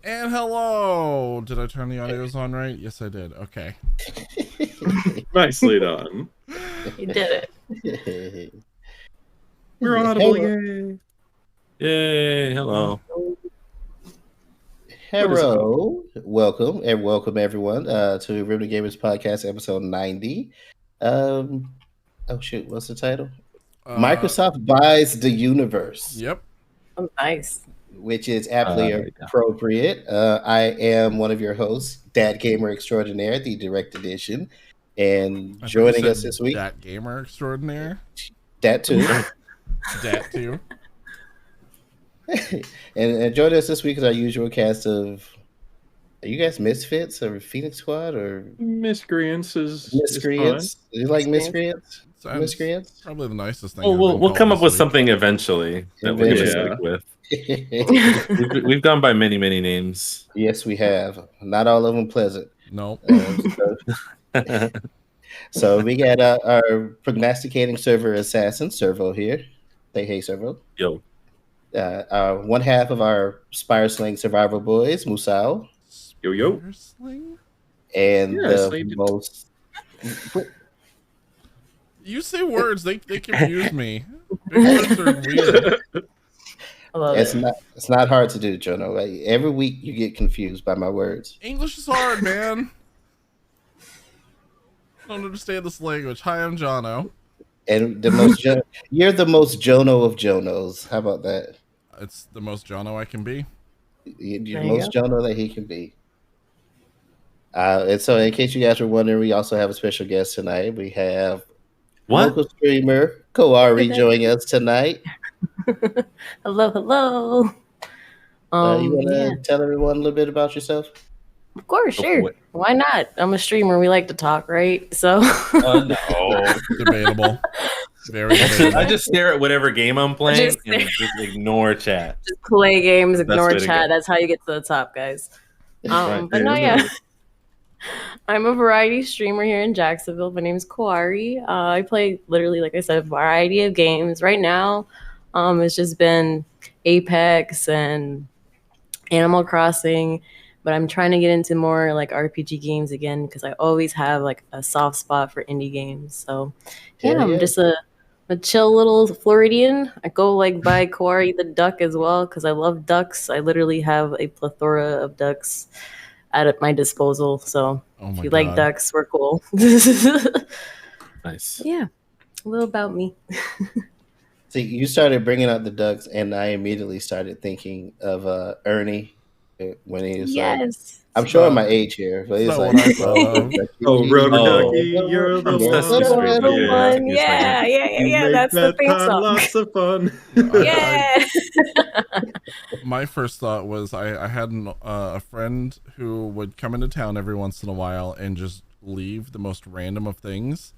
And hello! Did I turn the audios on right? Yes, I did. Okay. Nicely done. You did it. We're audible, yay! Yay, hello. Hello, welcome everyone to Riveting Gamers Podcast episode 90. Oh shoot, what's the title? Microsoft buys the universe. Yep. Oh, nice. Which is aptly appropriate. I am one of your hosts, Dad Gamer Extraordinaire, the Direct Edition, and joining us this week, Dad Gamer Extraordinaire. That too. That too. and joining us this week is our usual cast of. Are you guys Misfits or Phoenix Squad or Miscreants? Miscreants? Do you like Miscreants? Miscreants? Probably the nicest thing. Well, we'll come up with something eventually that we're going to stick with. We've gone by many names. Yes, we have. Not all of them pleasant. No. So we got our prognosticating server assassin, Servo, here. Say hey, Servo. Yo. One half of our Spire Sling survival boys, Musao. Yo. And the most. You say words, they confuse me. Big words are weird. It's not hard to do, Jono. Right? Every week you get confused by my words. English is hard, man. I don't understand this language. Hi, I'm Jono. And you're the most Jono of Jonos. How about that? It's the most Jono I can be. You're the most Jono that he can be. And so, in case you guys were wondering, we also have a special guest tonight. We have local streamer Koari joining us tonight. Hello. You want to tell everyone a little bit about yourself? Of course, sure. Why not? I'm a streamer. We like to talk, right? So. No. Debatable. Very debatable. I just stare at whatever game I'm playing and just ignore chat. Just play games, ignore chat. That's how you get to the top, guys. But no, yeah. I'm a variety streamer here in Jacksonville. My name is Koari. I play literally, like I said, a variety of games. Right now, it's just been Apex and Animal Crossing, but I'm trying to get into more like RPG games again because I always have like a soft spot for indie games. So I'm just a chill little Floridian. I go like by Koari the duck as well because I love ducks. I literally have a plethora of ducks at my disposal. So if you like ducks, we're cool. Nice. Yeah, a little about me. See, you started bringing up the ducks, and I immediately started thinking of Ernie when he was like, I'm showing my age here, but he's like, rubber ducky, you're the one. Yeah, that's the theme song. Lots of fun. Yeah. My first thought was I had a friend who would come into town every once in a while and just leave the most random of things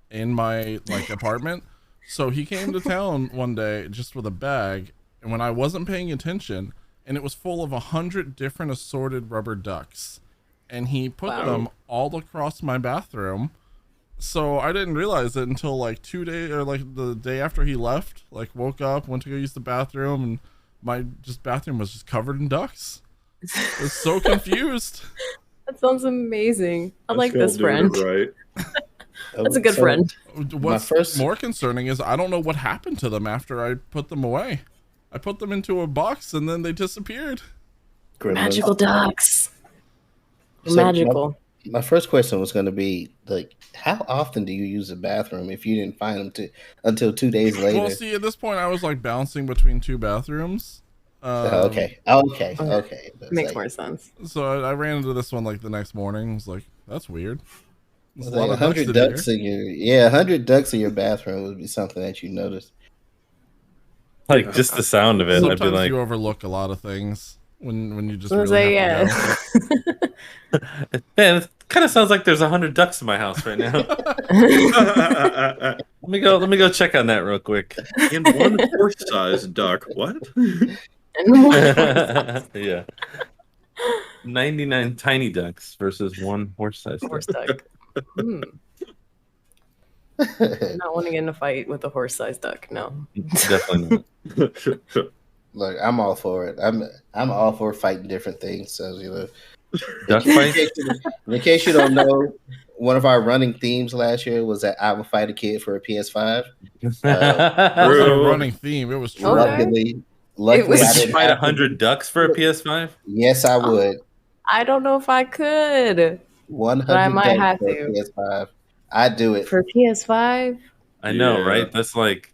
in my apartment. So he came to town one day just with a bag, and when I wasn't paying attention, and it was full of 100 different assorted rubber ducks, and he put them all across my bathroom. So I didn't realize it until like 2 days or like the day after he left. Like woke up, went to go use the bathroom, and my bathroom was just covered in ducks. I was so confused. That sounds amazing. I like this friend. Right. That's a good friend. What's more concerning is I don't know what happened to them after I put them away. I put them into a box and then they disappeared. Magical ducks. Magical. My first question was going to be like, how often do you use the bathroom if you didn't find them until 2 days later? Well, see, at this point I was like bouncing between two bathrooms. Okay. Makes more sense. So I ran into this one like the next morning. I was like, that's weird. It's like 100 ducks in your 100 ducks in your bathroom would be something that you notice. Like just the sound of it, sometimes I'd be like, you overlook a lot of things when you just really have to go. Man, it kind of sounds like there's 100 ducks in my house right now. Let me go check on that real quick. In one horse-sized duck, what? Yeah. 99 tiny ducks versus one horse-sized duck. I'm not want to get in a fight with a horse-sized duck. No, definitely not. Look, I'm all for it. I'm all for fighting different things. So Duck fight. In case you don't know, one of our running themes last year was that I would fight a kid for a PS5. It wasn't a running theme. It was true. Luckily, was I Would you didn't fight have to 100 ducks for a PS5? Yes, I would. I don't know if I could. 100 But I might ducks have for to. a PS5. I'd do it. For PS5? I know, Yeah. right? That's like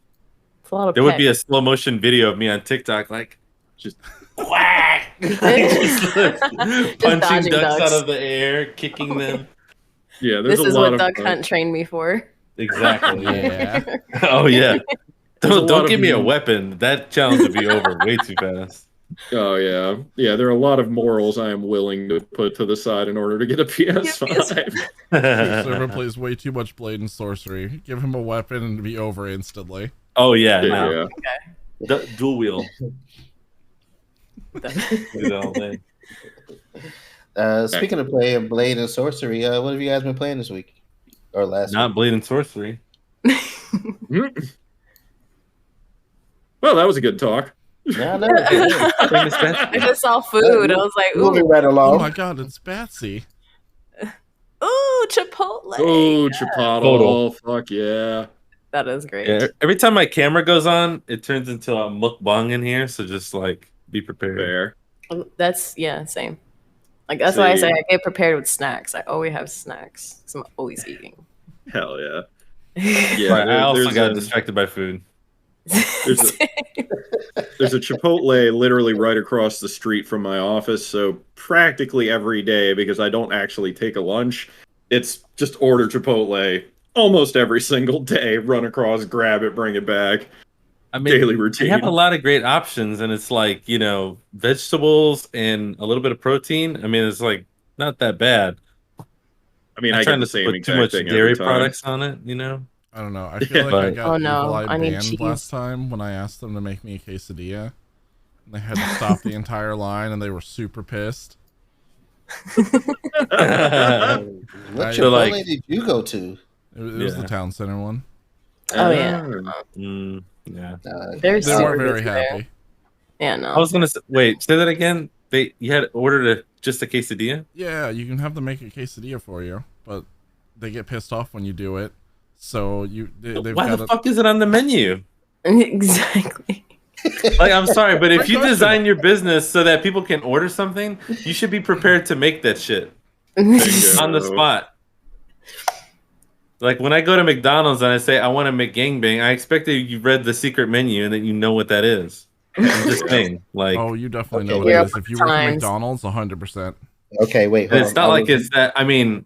It's a lot of there would be pecs. a slow motion video of me on TikTok, like just whack, punching dodging ducks ducks. out of the air, kicking them. Yeah, there's This a is lot what of Duck Hunt trained me for. Exactly. Yeah. Oh yeah. There's a lot Don't of give me a memes. weapon. That challenge would be over way too fast. Oh yeah, yeah. There are a lot of morals I am willing to put to the side in order to get a PS5. Server plays way too much Blade and Sorcery. Give him a weapon and it'd be over instantly. Oh yeah, Yeah, no. yeah. Dual wheel. Do that all day. Speaking of playing Blade and Sorcery, what have you guys been playing this week or last Not week? Blade and Sorcery. Well, that was a good talk. No. I just saw food. I was like, Moving ooh, right Oh along. my god, it's Batsy. ooh, Chipotle. Oh, Yeah. Chipotle. Total. Fuck yeah. That is great. Yeah, every time my camera goes on, it turns into a mukbang in here. So just like be prepared. Fair. That's same. Like that's why I say See. I get prepared with snacks. I always have snacks because I'm always eating. Hell yeah. Yeah. Yeah, Right, I also there's got a- distracted by food. There's a Chipotle literally right across the street from my office, so practically every day, because I don't actually take a lunch, it's just order Chipotle almost every single day, run across, grab it, bring it back. I mean, Daily they routine. have a lot of great options, and it's like, vegetables and a little bit of protein. I mean, it's like not that bad. I mean, I'm I trying get to the same put too exact much thing dairy every time. products on it, I don't know. I feel like I But- got Oh, no, Evil Eye I need banned cheese. last time when I asked them to make me a quesadilla. And they had to stop the entire line and they were super pissed. What So, Chipotle like- did you go to? It was the Yeah. town center one. Oh, yeah. Yeah. They're They weren't super very good there. happy. Yeah, no. I was gonna wait. Say that again. You had ordered just a quesadilla. Yeah, you can have them make a quesadilla for you, but they get pissed off when you do it. So they've Why got the fuck is it on the menu? Exactly. Like, I'm sorry, but if you question. design your business so that people can order something, you should be prepared to make that shit Bingo. on the spot. Like when I go to McDonald's and I say I want a McGangbang, I expect that you read the secret menu and that you know what that is. I'm just saying, like, Oh, you definitely know Okay, what you're it up is. for If you work at times. McDonald's, 100%. Okay, wait. and Hold it's on. not like it's that. I mean,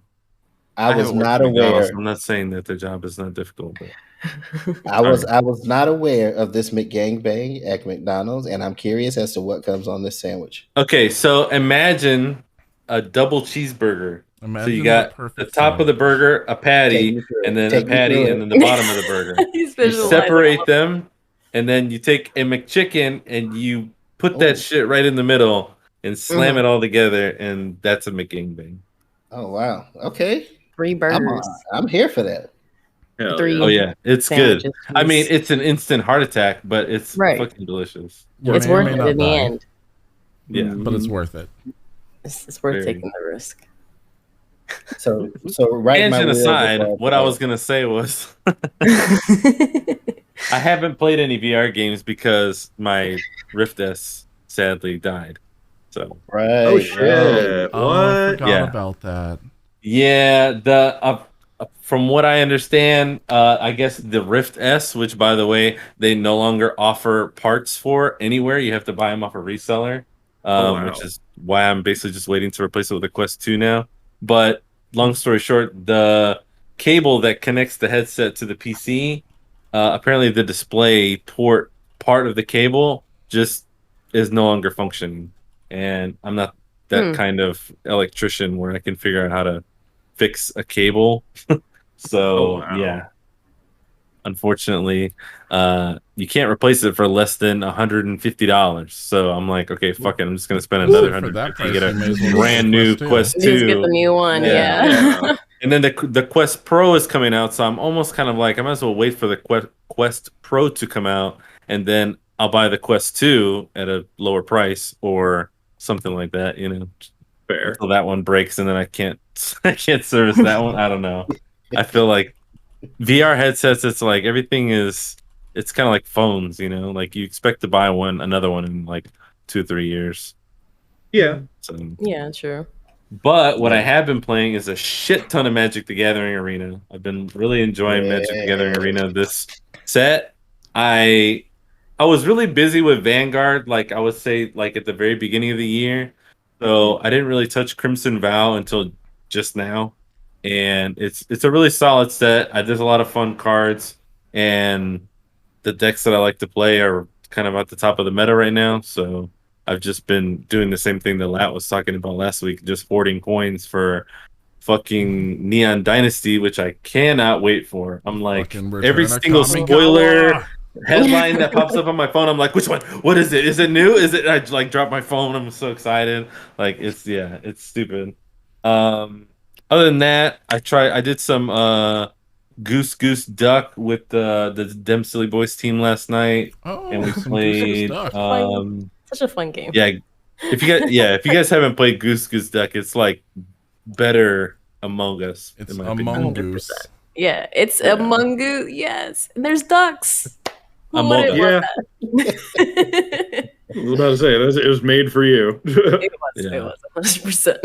I was haven't worked not at McDonald's, aware. so I'm not saying that their job is not difficult. But I was not aware of this McGangbang at McDonald's, and I'm curious as to what comes on this sandwich. okay, so imagine a double cheeseburger. Imagine So you got the perfect top of the burger, a patty, Take me through it. and then Take a me patty, through and it. then the bottom of the burger. He's You visualizing separate all of them, and then you take a McChicken and you put that Oh. shit right in the middle and slam Mhm. it all together, and that's a McGangbang. Oh wow. Okay. 3 burgers. I'm here for that. Hell 3 yeah. Oh yeah, it's good. sandwiches. I mean, it's an instant heart attack, but it's Right. fucking delicious. You it's may or worth may it not in the die, end. Yeah. but it's worth it. It's worth Very. taking the risk. So right. Tangent aside, what I was gonna say was I haven't played any VR games because my Rift S sadly died. So right. Oh right. shit! Oh, I What? forgot Yeah. about that. yeah, from what I understand, I guess the Rift S, which by the way they no longer offer parts for anywhere, you have to buy them off a reseller, wow. which is why I'm basically just waiting to replace it with a Quest 2 now. But long story short, the cable that connects the headset to the PC, apparently the display port part of the cable just is no longer functioning. And I'm not that kind of electrician where I can figure out how to fix a cable. So, Oh, wow. yeah. Unfortunately, you can't replace it for less than $150. So I'm like, okay, fuck it. I'm just going to spend another For that $150 price, to get you a may as well brand new get the Quest 2. Just get the new one. Yeah. Yeah. And then the Quest Pro is coming out, so I'm almost kind of like I might as well wait for the Quest Pro to come out, and then I'll buy the Quest 2 at a lower price or something like that, you know. Fair. Until that one breaks and then I can't service that one. I don't know. I feel like VR headsets, it's like everything is, it's kind of like phones, you know, like you expect to buy another one in like 2 or 3 years. Yeah. So, yeah, true. but what I have been playing is a shit ton of Magic the Gathering Arena. I've been really enjoying Magic the Gathering Arena this set. I was really busy with Vanguard, like I would say, like at the very beginning of the year. So I didn't really touch Crimson Vow until just now. And it's a really solid set. There's a lot of fun cards, and the decks that I like to play are kind of at the top of the meta right now. So I've just been doing the same thing that Lat was talking about last week, just hoarding coins for fucking Neon Dynasty, which I cannot wait for. I'm like, every single spoiler headline that pops up on my phone, I'm like, which one? What is it? Is it new? Is it? I like drop my phone. I'm so excited. Like it's stupid. Other than that, I did some Goose Duck with the Dem Silly Boys team last night. Oh, and we some played Goose Duck. Such a fun game. Yeah. If you guys haven't played Goose Duck, it's like better Among Us. It's Among Goose. Yeah, it's Among Goose. Yes, and there's ducks. Among Us. Yeah. I was about to say it was made for you. It was 100%.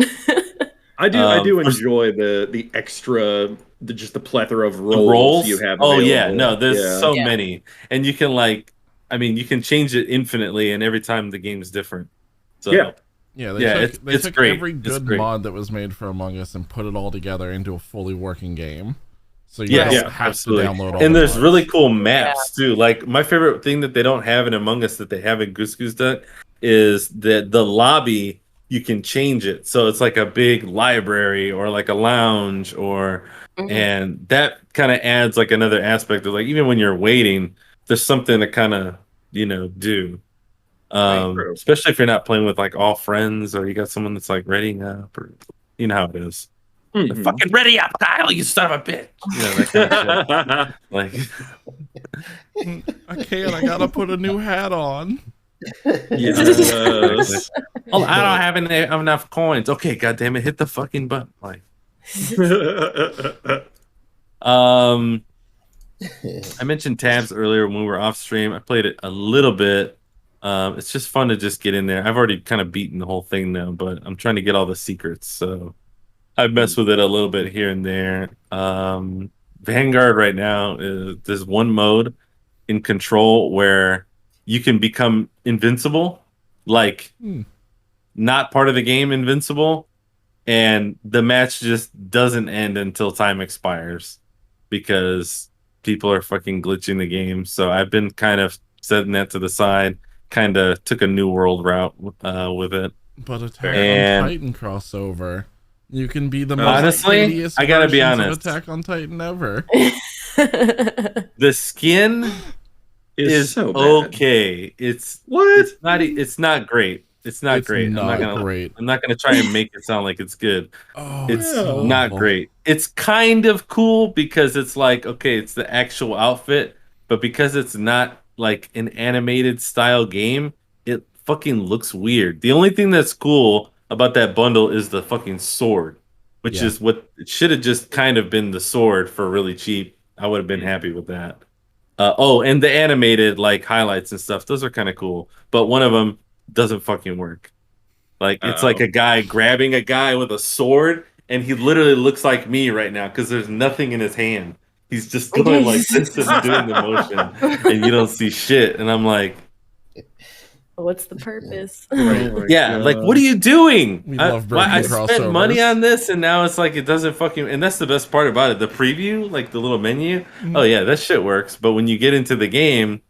I do enjoy the extra, just the plethora of roles you have. Oh available. yeah, no, there's so Yeah. many, and you can you can change it infinitely, and every time the game's different. So Yeah, they took great. every It's good great. mod that was made for Among Us and put it all together into a fully working game. So you Yes, don't have absolutely. to download all And the there's mods. really cool maps too. Like my favorite thing that they don't have in Among Us that they have in Goose Duck is that the lobby, you can change it. So it's like a big library or like a lounge and that kind of adds like another aspect of like, even when you're waiting, there's something to kind of, do. Especially if you're not playing with like all friends or you got someone that's like ready up or you know how it is. Mm-hmm. Fucking ready up, Kyle, you son of a bitch. That kind of shit. Like I can't, I gotta put a new hat on. Yes. Oh, I don't have enough coins. Okay, goddamn it, hit the fucking button. Like, I mentioned tabs earlier when we were off stream. I played it a little bit. It's just fun to just get in there. I've already kind of beaten the whole thing now, but I'm trying to get all the secrets. So I mess with it a little bit here and there. Vanguard right now there's one mode in Control where you can become invincible, like not part of the game invincible, and the match just doesn't end until time expires because people are fucking glitching the game. So I've been kind of setting that to the side, kind of took a New World route with it. But Attack on Titan crossover. You can be the most honestly, hideous I gotta be versions of honest. Attack on Titan ever. The skin is so bad. okay. It's not great. It's not great. I'm not gonna try and make it sound like it's good. Oh, it's so not awful. great. It's kind of cool because it's like, okay, it's the actual outfit, but because it's not like an animated style game, it fucking looks weird. The only thing that's cool about that bundle is the fucking sword, which is what it should have just kind of been the sword for really cheap. I would have been happy with that. And the animated like highlights and stuff, those are kind of cool, but one of them doesn't fucking work. Like it's like a guy grabbing a guy with a sword, and he literally looks like me right now because there's nothing in his hand. He's just going like this and doing the motion, and you don't see shit. And I'm like, what's the purpose? Like what are you doing? We love breaking I spent crossovers. money on this, and now it's like it doesn't fucking. And that's the best part about it. The preview, like the little menu. Oh yeah, that shit works. But when you get into the game,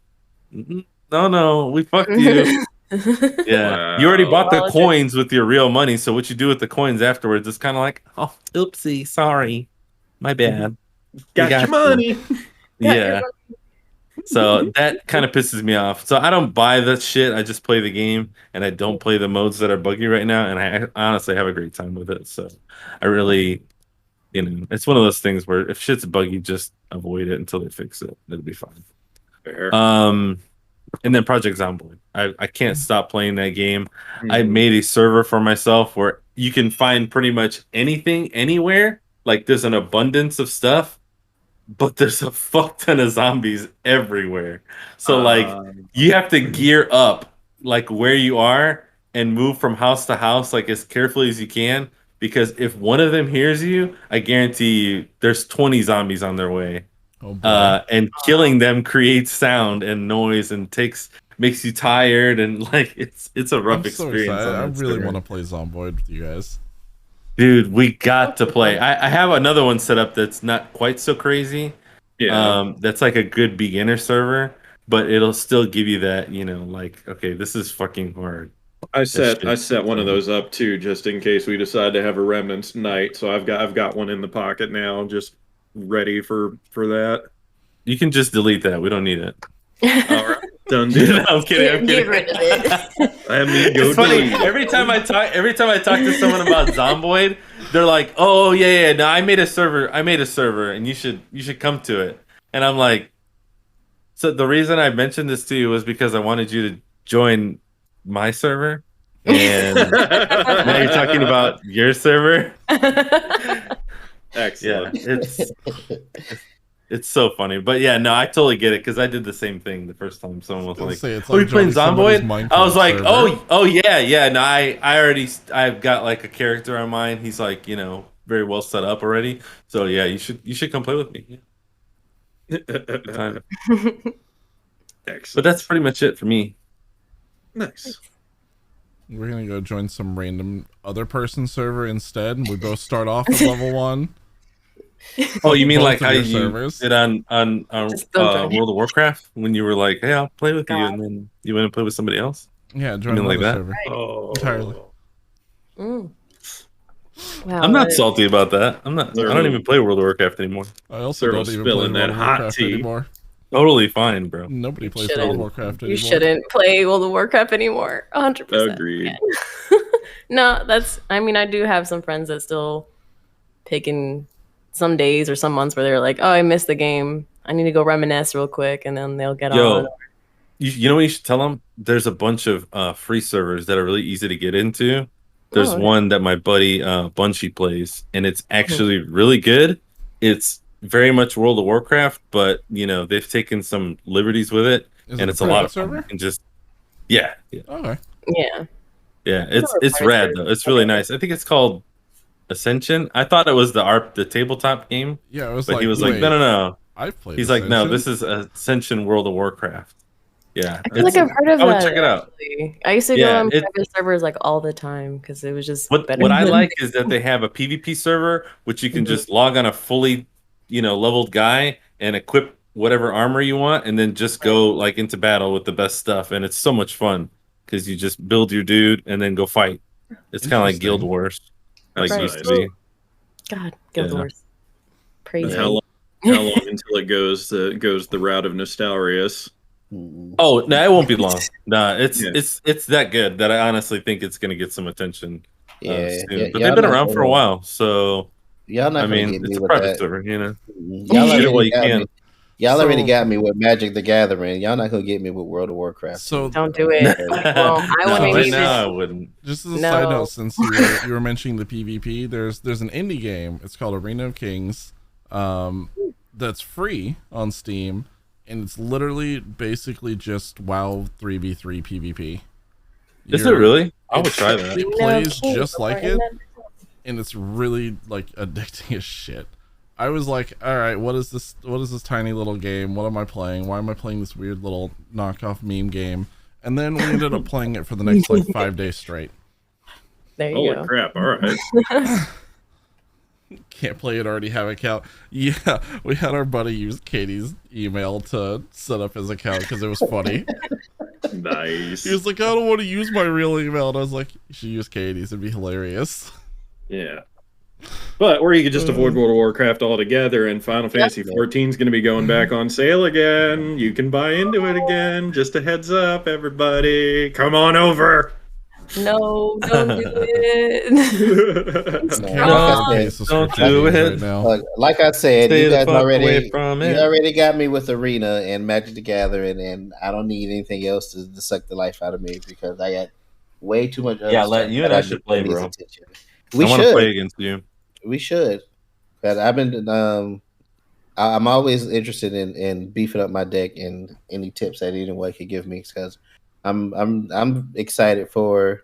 no, we fucked you. Yeah, you already bought the coins with your real money. So what you do with the coins afterwards is kind of like, oh, oopsie, sorry, my bad. Got your money. Yeah. So that kind of pisses me off. So I don't buy that shit. I just play the game, and I don't play the modes that are buggy right now. And I honestly have a great time with it. So I really, it's one of those things where if shit's buggy, just avoid it until they fix it. It'll be fine. Fair. and then Project Zomboid. I can't stop playing that game. I made a server for myself where you can find pretty much anything anywhere. Like there's an abundance of stuff, but there's a fuck ton of zombies everywhere. So like you have to gear up like where you are and move from house to house like as carefully as you can, because if one of them hears you, I guarantee you there's 20 zombies on their way. And killing them creates sound and noise and makes you tired, and like it's a rough experience. So I really want to play Zomboid with you guys. Dude, we got to play. I have another one set up that's not quite so crazy. Yeah. That's like a good beginner server, but it'll still give you that, like, okay, this is fucking hard. I set one of those up too, just in case we decide to have a Remnants night. So I've got one in the pocket now, just ready for that. You can just delete that. We don't need it. All right. Done deal. No, I'm kidding. Get rid of it. I mean, go it's funny. delete. Every time I talk to someone about Zomboid, they're like, "Oh yeah, no, I made a server, and you should come to it." And I'm like, so the reason I mentioned this to you was because I wanted you to join my server, and now you're talking about your server. Excellent. Yeah, it's so funny, but yeah, no, I totally get it because I did the same thing the first time. Someone was like, "Oh, you playing Zomboid?" I was like, "Oh, yeah." No, I've got like a character on mine. He's like, very well set up already. So yeah, you should come play with me. Yeah. Excellent. But that's pretty much it for me. Nice. We're gonna go join some random other person server instead, and we both start off at level 1. Oh, you mean Both like of how your you servers. did on World of Warcraft when you were like, "Hey, I'll play with you," and then you went and play with somebody else? Yeah, join like that. server. Oh, Entirely. Wow, I'm not salty about that. I don't even play World of Warcraft anymore. I also don't even play spilling World that of hot Warcraft tea. anymore. Totally fine, bro. Nobody plays World of Warcraft anymore. You shouldn't play World of Warcraft anymore. 100%. Agreed. No, I do have some friends that still picking some days or some months where they're like, "Oh, I missed the game. I need to go reminisce real quick," and then they'll get on. You know what you should tell them? There's a bunch of free servers that are really easy to get into. There's one that my buddy Bunchy plays, and it's actually really good. It's very much World of Warcraft, but they've taken some liberties with it, and it's a lot of fun. And just yeah. Okay. Yeah, it's rad though. It's really nice. I think it's called Ascension. I thought it was the tabletop game. Yeah, it was. But he was like, no. I've played. He's Ascension. like, no, this is Ascension World of Warcraft. Yeah, I feel like I've heard of that. I would check it out. Actually. I used to go on private servers like all the time because it was just better. What I like is that they have a PvP server which you can just log on a fully, leveled guy and equip whatever armor you want, and then just go like into battle with the best stuff, and it's so much fun because you just build your dude and then go fight. It's kind of like Guild Wars, like used to be. God, Guild Wars, crazy. How long until it goes the route of Nostalrius? Oh no, it won't be long. Nah, it's that good that I honestly think it's gonna get some attention. Soon. But they've been around for a while, so y'all not. It's a private server, Y'all already got me with Magic the Gathering. Y'all not gonna get me with World of Warcraft. So don't do it. Well, I wouldn't. Just as a side note, since you were mentioning the PvP, there's an indie game. It's called Arena of Kings. That's free on Steam, and it's literally basically just WoW 3v3 PvP. Is it really? I would try that. It plays just like it, and it's really like addicting as shit. I was like, all right, what is this tiny little game? What am I playing? Why am I playing this weird little knockoff meme game? And then we ended up playing it for the next 5 days straight. There you go. Holy crap, all right. Can't play it, already have an account. Yeah, we had our buddy use Katie's email to set up his account because it was funny. Nice. He was like, I don't want to use my real email. And I was like, you should use Katie's. It'd be hilarious. Yeah. Or you could just avoid World of Warcraft altogether, and Final Fantasy XIV is going to be going back on sale again. You can buy into it again. Just a heads up, everybody. Come on over. No, don't do it. Don't do it right now. Like I said, Stay you guys away already from you it. already got me with Arena and Magic the Gathering, and I don't need anything else to suck the life out of me because I got way too much. Yeah, you and I should play, bro. We want should to play against you. We should. But I've been I'm always interested in beefing up my deck and any tips that anyone could give me because I'm excited for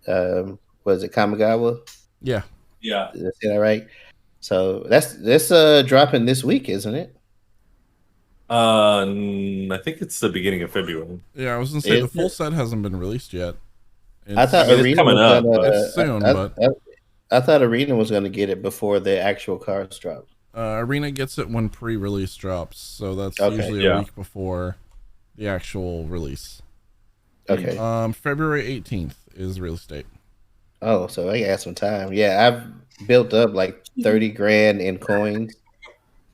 was it Kamigawa? Yeah. Did I say that right? So that's dropping this week, isn't it? I think it's the beginning of February. Yeah, I was gonna say the full set hasn't been released yet. I thought Arena coming was up, gonna, it's soon, but I thought Arena was going to get it before the actual cards drop. Arena gets it when pre-release drops, so that's usually a week before the actual release. Okay. February 18th is release date. Oh, so I got some time. Yeah, I've built up like 30 grand in coins.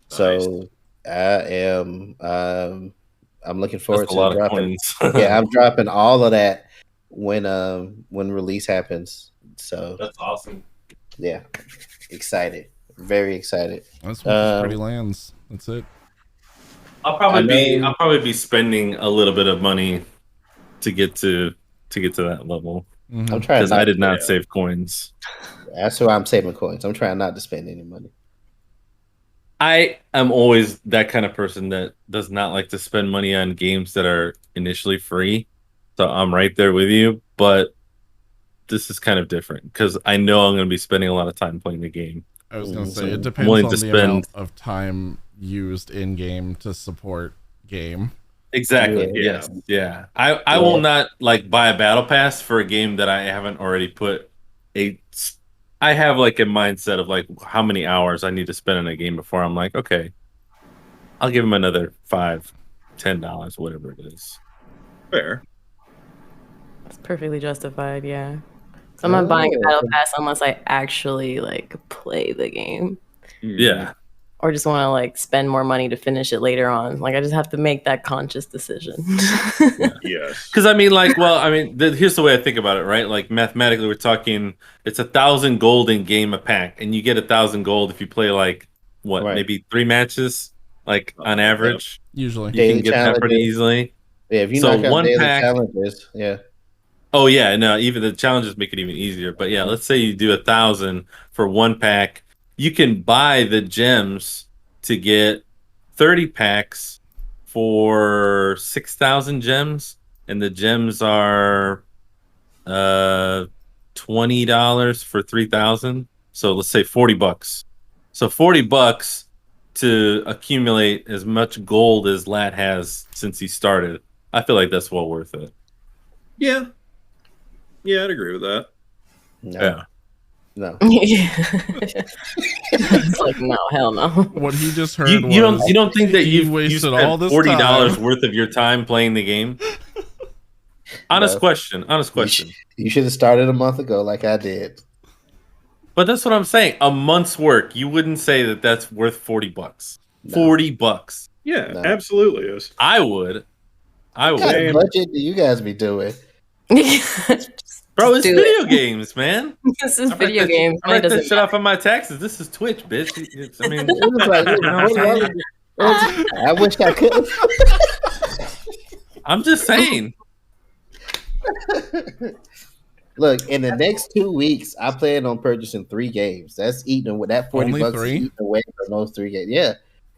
So I am I'm looking forward to dropping. Yeah, I'm dropping all of that when release happens. So that's awesome. Yeah. Excited. Very excited. That's what pretty lands. That's it. I'll probably be spending a little bit of money to get to that level. Mm-hmm. I'm trying because I did not save coins. That's why I'm saving coins. I'm trying not to spend any money. I am always that kind of person that does not like to spend money on games that are initially free. So I'm right there with you, but this is kind of different because I know I'm going to be spending a lot of time playing the game. I was going to say, it depends on the amount of time used in game to support game. Exactly. Yes. Yeah. I will not like buy a battle pass for a game that I haven't already put I have like a mindset of like how many hours I need to spend in a game before I'm like, okay, I'll give him another $5-10, whatever it is. Fair. It's perfectly justified. Yeah. So I'm not buying a battle pass unless I actually like play the game. Yeah. Or just want to like spend more money to finish it later on. Like I just have to make that conscious decision. Yes. Because here's the way I think about it, right? Like mathematically, we're talking it's 1,000 gold in game a pack, and you get 1,000 gold if you play like maybe 3 matches, like on average. Usually, you can get that pretty easily. Yeah, if you knock out daily challenges, yeah. Oh yeah, no, even the challenges make it even easier. But yeah, let's say you do 1,000 for 1 pack. You can buy the gems to get 30 packs for 6,000 gems, and the gems are $20 for 3,000. So let's say $40. So $40 to accumulate as much gold as Lat has since he started. I feel like that's well worth it. Yeah. Yeah, I'd agree with that. No. Yeah. No. It's like no, hell no. What he just heard you don't think that you wasted spent all this $40 worth of your time playing the game? Honest question. You should have started a month ago like I did. But that's what I'm saying. A month's work. You wouldn't say that that's worth $40. No. $40. Yeah, absolutely is. I would. What kind of budget do you guys be doing? Bro, it's video games, man. This is video games. I write that shit off on my taxes. This is Twitch, bitch. I wish I could. I'm just saying. Look, in the next 2 weeks, I plan on purchasing 3 games. That's eating with that $40 Only is 3? eating away from those 3 games. Yeah,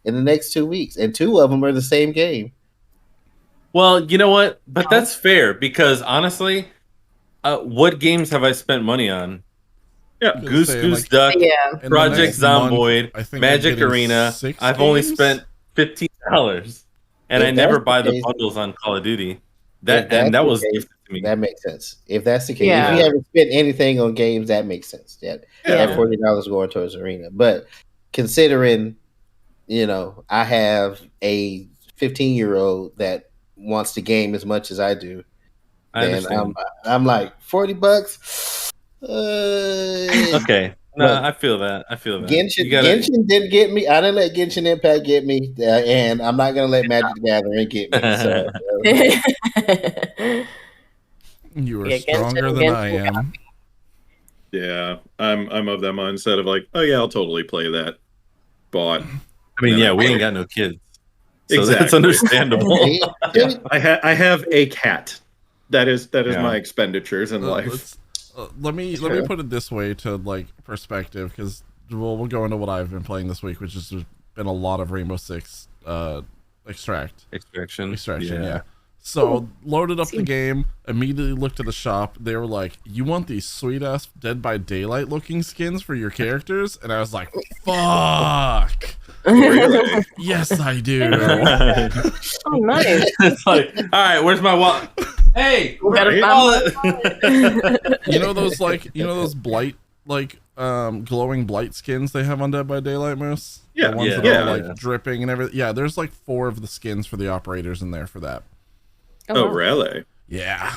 in the next 2 weeks, and 2 of them are the same game. Well, you know what? But that's fair because honestly, what games have I spent money on? Yeah, Goose Duck, Project Zomboid, Magic Arena. I've only spent $15, and I never buy the bundles on Call of Duty. That was gifted to me. That makes sense. If that's the case, if you haven't spent anything on games, that makes sense. That $40 going towards Arena, but considering, I have a 15-year-old that wants to game as much as I do, and I'm like $40. Okay, no, I feel that. Genshin didn't get me. I didn't let Genshin Impact get me, and I'm not gonna let Magic the Gathering get me. So, You are Yeah, stronger than I am. Yeah, I'm of that mindset of like, oh yeah, I'll totally play that bot. I mean, yeah, we ain't got no kids, so Exactly. that's understandable. Yeah, I have a cat. That is my expenditures in life. Let me put it this way to like perspective, because we'll go into what I've been playing this week, which has been a lot of Rainbow Six Extraction. Yeah. So loaded up the game, immediately looked at the shop. They were like, "You want these sweet ass Dead by Daylight looking skins for your characters?" And I was like, "Fuck." Really? Yes, I do. Oh, nice. It's like, all right, where's my wallet? Hey, Right? You know those blight glowing blight skins they have on Dead by Daylight, Moose? Yeah, the ones that are like dripping and everything. Yeah, there's like 4 of the skins for the operators in there for that. Oh, really? Yeah.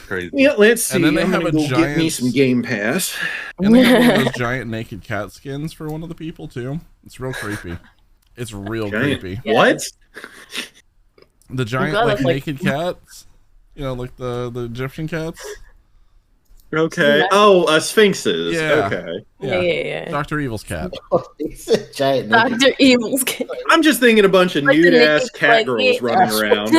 Crazy. Yeah, let's see. And then they I'm have gonna a go get me some Game Pass. And they have one of those giant naked cat skins for one of the people too. It's real creepy. It's real creepy. What? The giant naked cats? You know, like the Egyptian cats? Okay. Oh, sphinxes. Yeah. Okay. Yeah. Dr. Evil's cat. Giant Dr. Evil's cat. I'm just thinking a bunch of Like nude the ass naked, cat like, girls running around.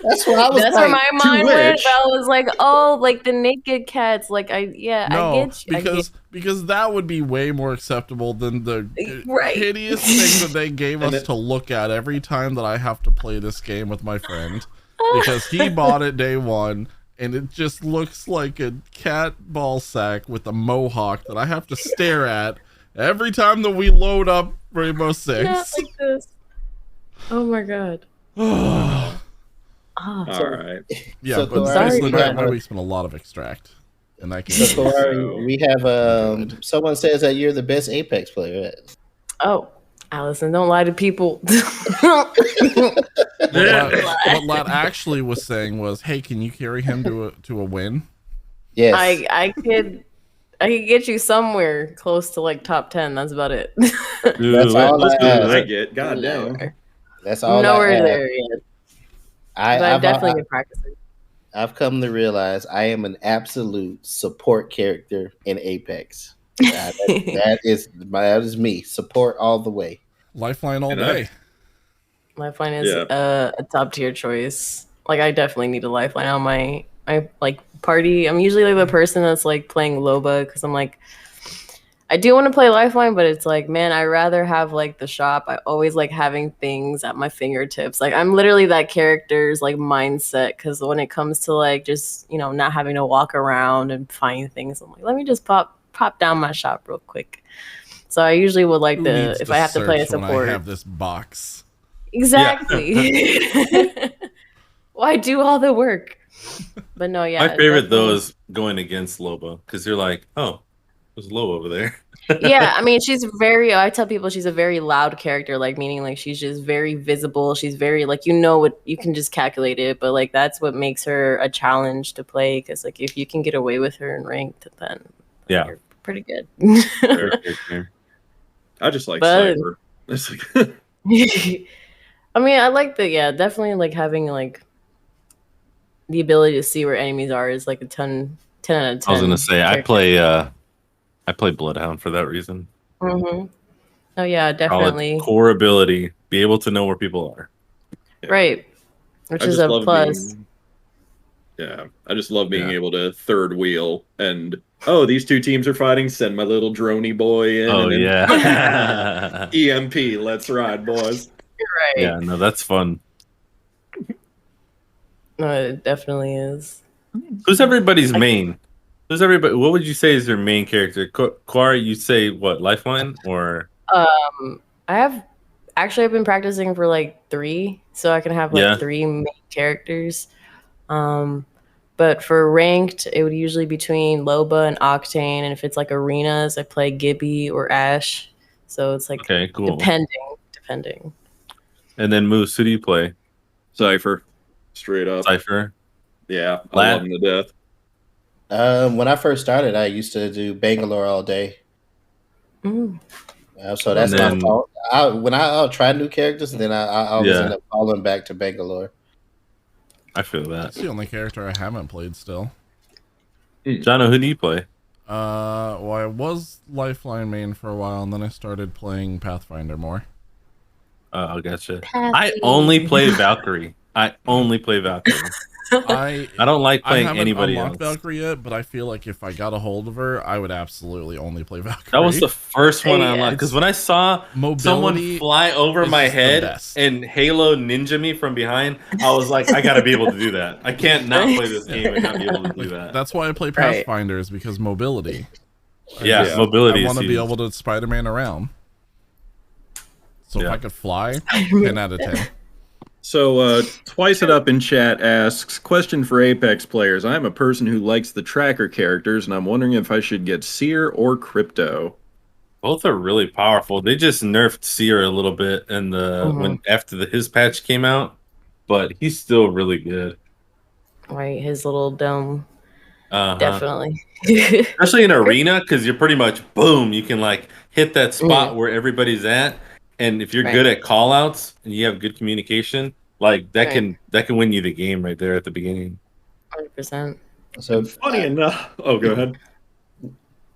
That's what I was. That's like, where my mind which- went. I was like, oh, like the naked cats. Like I get you. Because that would be way more acceptable than the Right. hideous thing that they gave us to look at every time that I have to play this game with my friend. Because he bought it day one, and it just looks like a cat ball sack with a mohawk that I have to stare at every time that we load up Rainbow Six. Yeah, like this. Oh my god. All right. Yeah, So but Kawari, basically we my have- week's been a lot of extract. And that So, can Kawari, we have someone says that you're the best Apex player. Oh, Allison, don't lie to people. what Lat actually was saying was, hey, can you carry him to a win? Yes. I could get you somewhere close to like top 10. That's about it. Dude, That's all Let's do I what I ask. get. God damn. Nowhere. That's all. Nowhere I ask. there yet. But I've definitely been practicing. I've come to realize I am an absolute support character in Apex. That is me. Support all the way. Lifeline all And day. Lifeline is a top tier choice. Like I definitely need a lifeline on my like party. I'm usually like the person that's like playing Loba because I'm like, I do want to play Lifeline, but it's like, man, I rather have like the shop. I always like having things at my fingertips. Like I'm literally that character's like mindset because when it comes to like just not having to walk around and find things, I'm like, let me just pop down my shop real quick. So I usually would like if I have to play a support. I have this box. Exactly. Well, I do all the work. But no, yeah. My favorite definitely. though is going against Loba because you're like, oh, there's Loba over there. Yeah, I mean, I tell people she's a very loud character, like meaning like she's just very visible. She's very like what you can just calculate it, but like that's what makes her a challenge to play because like if you can get away with her in ranked, then you're pretty good. I just like Cyber. It's like I mean, I like definitely like having like the ability to see where enemies are is like a 10 out of 10. I was gonna say I play Bloodhound for that reason. Mm-hmm. Oh yeah, definitely. Core ability, be able to know where people are. Yeah. Right, which is a plus. I just love being able to third wheel and these two teams are fighting. Send my little droney boy in. Oh yeah, EMP. Let's ride, boys. Right. Yeah, no, that's fun. No, it definitely is. Who's everybody's main? Who's everybody? What would you say is your main character? Quari, you say what? Lifeline or? I've been practicing for like 3, so I can have like 3 main characters. But for ranked, it would usually be between Loba and Octane, and if it's like arenas, I play Gibby or Ash. So it's like depending. And then Moose, who do you play? Cypher, straight up. Cypher. Yeah, I love him to death. When I first started, I used to do Bangalore all day. So that's my fault. When I try new characters, and then I always end up falling back to Bangalore. I feel that. That's the only character I haven't played still. Jono, who do you play? Well, I was Lifeline main for a while, and then I started playing Pathfinder more. Oh, gotcha. I only play Valkyrae. I don't like playing anybody else. I haven't unlocked Valkyrae yet, but I feel like if I got a hold of her, I would absolutely only play Valkyrae. That was the first one I unlocked, because when I saw someone fly over my head and Halo Ninja me from behind, I was like, I gotta be able to do that. I can't not play this game and not be able to do that. That's why I play Pathfinders, because mobility. Mobility. I want to be able to Spider-Man around. So if I could fly, 10 out of 10. So, Twice It Up in chat asks, question for Apex players. I'm a person who likes the tracker characters, and I'm wondering if I should get Seer or Crypto. Both are really powerful. They just nerfed Seer a little bit after his patch came out, but he's still really good. Right, his little dome. Definitely. Especially in arena, because you're pretty much, boom, you can like hit that spot where everybody's at. And if you're good at call outs and you have good communication, like that can win you the game right there at the beginning. 100%. So funny enough. Oh, go ahead.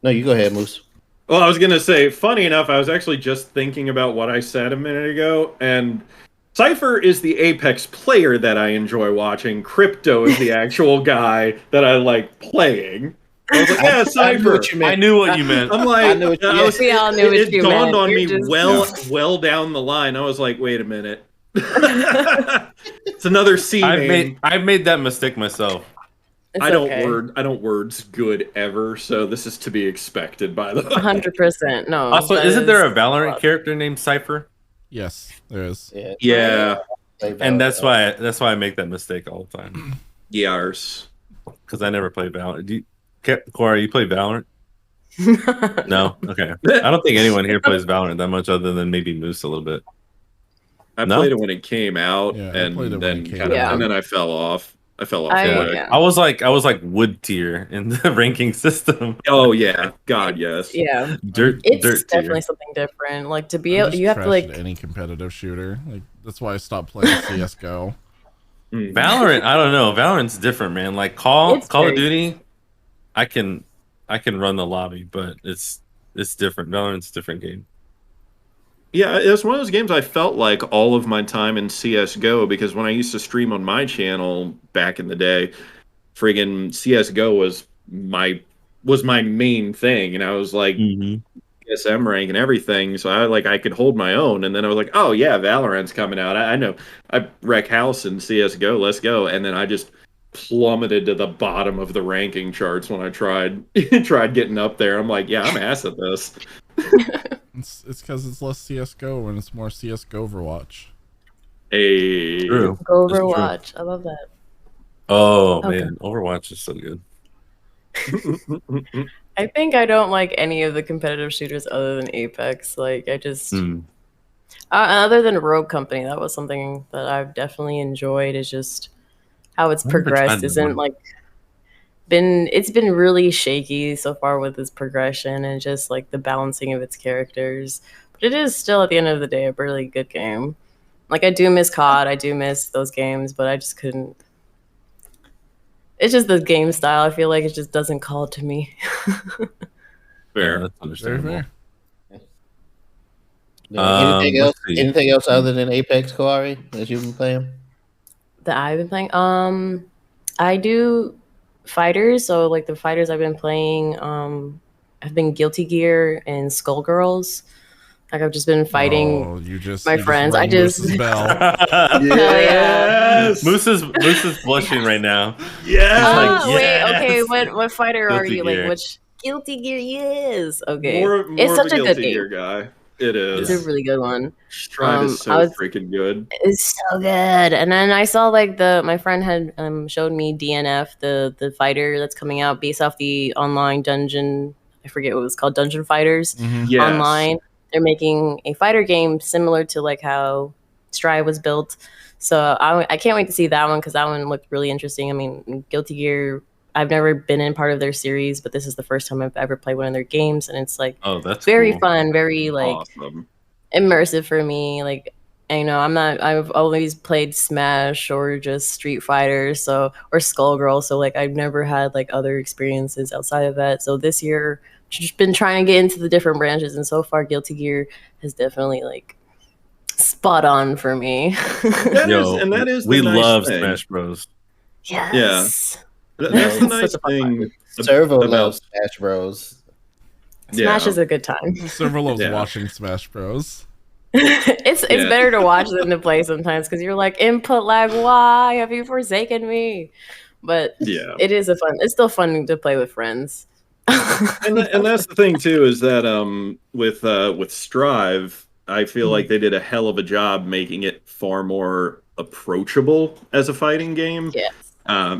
No, you go ahead, Moose. Well, I was gonna say, funny enough, I was actually just thinking about what I said a minute ago, and Cypher is the Apex player that I enjoy watching. Crypto is the actual guy that I like playing. I was like, yeah, Cypher. I knew what you meant. I'm like, we all knew what you meant. It dawned on me well down the line. I was like, wait a minute. It's another C name. I've made that mistake myself. I don't words good ever, so this is to be expected, by the way. 100%. No. Also, isn't there a Valorant character named Cypher? Yes, there is. Yeah. And that's why I make that mistake all the time. Yars. Because I never play Valorant. Cora, you play Valorant? No? Okay. I don't think anyone here plays Valorant that much other than maybe Moose a little bit. I played it when it came out, and then I fell off. I was like wood tier in the ranking system. Oh yeah, God yes. Yeah, it's dirt definitely tier. Something different. Like to be able, you have to like any competitive shooter. Like that's why I stopped playing CS:GO. Valorant, I don't know. Valorant's different, man. Like Call of Duty, I can run the lobby, but it's different. Valorant's a different game. Yeah, it was one of those games I felt like all of my time in CS:GO, because when I used to stream on my channel back in the day, friggin' CS:GO was my main thing, and I was like SM rank and everything, so I could hold my own. And then I was like, oh yeah, Valorant's coming out. I know I wreck house in CS:GO, let's go. And then I just plummeted to the bottom of the ranking charts when I tried getting up there. I'm like, yeah, I'm ass at this. It's because it's less CS:GO and it's more CS:GO Overwatch. Hey, true. Go Overwatch. I love that. Oh man, Overwatch is so good. I think I don't like any of the competitive shooters other than Apex. Like I just, other than Rogue Company, that was something that I've definitely enjoyed. Is just how it's progressed. Isn't like it's been really shaky so far with its progression and just like the balancing of its characters. But it is still at the end of the day a really good game. Like I do miss COD, I do miss those games, but I just couldn't. It's just the game style. I feel like it just doesn't call to me. Fair. Yeah, that's understandable. Anything else other than Apex, Kawari, that you've been playing? That I've been playing? I do fighters. So like the fighters I've been playing have been Guilty Gear and Skullgirls. Like I've just been fighting my friends. I just yes. Moose is blushing right now. Yeah. Wait, okay. What fighter are you? Like which Guilty Gear? Yes. Okay. More it's such of a good Gear game. Guy. It is. It's a really good one. Stride is so freaking good. It's so good. And then I saw like my friend had showed me DNF, the fighter that's coming out based off the online dungeon. I forget what it was called, Dungeon Fighters online. They're making a fighter game similar to like how Stride was built. So I can't wait to see that one because that one looked really interesting. I mean, Guilty Gear, I've never been in part of their series, but this is the first time I've ever played one of their games, and it's like that's very cool. fun, very like awesome. Immersive for me. Like And, you know, I've always played Smash or just Street Fighter, or Skullgirl, so like I've never had like other experiences outside of that. So this year just been trying to get into the different branches, and so far Guilty Gear has definitely like spot on for me. That is we nice love thing. Smash Bros. Yes. Yeah. That's the nice thing. Servo loves Smash Bros. Smash is a good time. Servo loves watching Smash Bros. It's better to watch than to play sometimes, because you're like, input lag, why have you forsaken me? But it's still fun to play with friends. and that's the thing too, is that with Strive, I feel like they did a hell of a job making it far more approachable as a fighting game. Yes.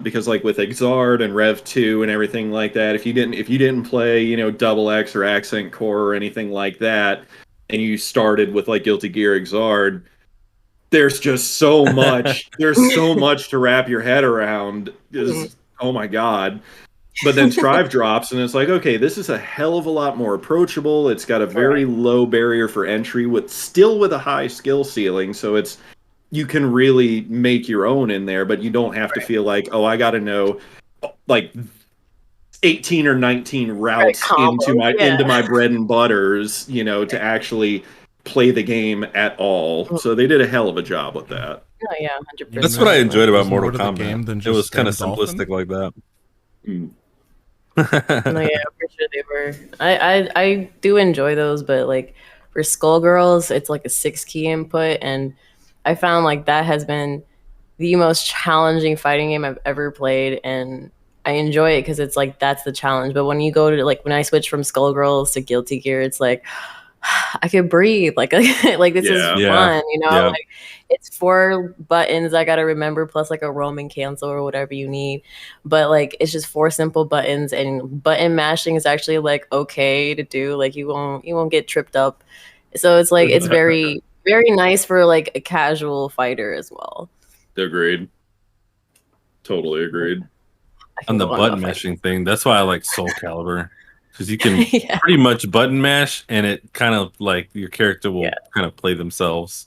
Because like with Exard and Rev 2 and everything like that, if you didn't play, you know, Double X or Accent Core or anything like that, and you started with like Guilty Gear Exard, there's just so much to wrap your head around. Oh my god. But then Strive drops and it's like, okay, this is a hell of a lot more approachable. It's got a very low barrier for entry with a high skill ceiling, so you can really make your own in there, but you don't have to feel like, oh, I got to know like 18 or 19 routes into my bread and butters, you know, to actually play the game at all. So they did a hell of a job with that. Oh yeah, 100%. That's what I enjoyed about Mortal Kombat. It was kind of simplistic like that. No, yeah, for sure they were. I do enjoy those, but like for Skullgirls, it's like a 6-key input, and I found like that has been the most challenging fighting game I've ever played, and I enjoy it because it's like that's the challenge. But when you go to like when I switch from Skullgirls to Guilty Gear, it's like I could breathe. Like this is fun, you know. Yeah. Like it's 4 buttons I gotta remember, plus like a roam and cancel or whatever you need. But like it's just 4 simple buttons, and button mashing is actually like okay to do. Like you won't get tripped up. So it's like it's very very nice for like a casual fighter as well. Agreed. Totally agreed. On the button mashing thing, that's why I like Soul Calibur. Because you can pretty much button mash, and it kind of like your character will kind of play themselves.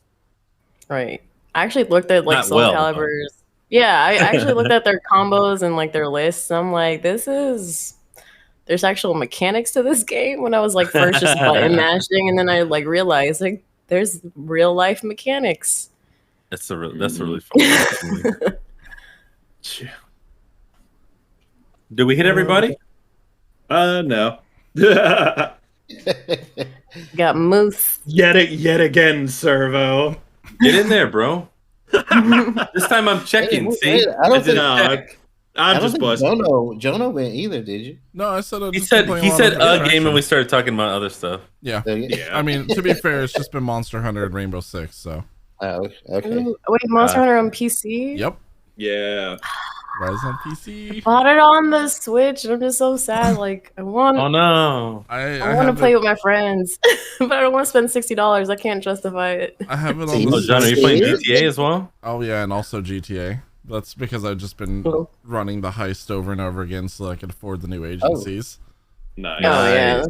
Right. I actually looked at like Soul Calibur's. Yeah, I actually looked at their combos and like their lists. I'm like, there's actual mechanics to this game. When I was like first just button mashing, and then I like realized like there's real life mechanics. That's a really fun one. Did we hit everybody? No. Got Moose. Yet again, Servo. Get in there, bro. This time I'm checking. See, I don't think Jono went either. Did you? No, I said he said a game, and we started talking about other stuff. Yeah. I mean, to be fair, it's just been Monster Hunter and Rainbow Six. So. Oh, okay. Ooh, wait, Monster Hunter on PC? Yep. Yeah. Rise on PC. I bought it on the Switch, and I'm just so sad. Like, I want. Oh no! I want to play with my friends, but I don't want to spend $60. I can't justify it. I have it on. Oh, John, are you playing GTA as well? Oh yeah, and also GTA. That's because I've just been running the heist over and over again, so I can afford the new agencies. Nice. Oh yeah.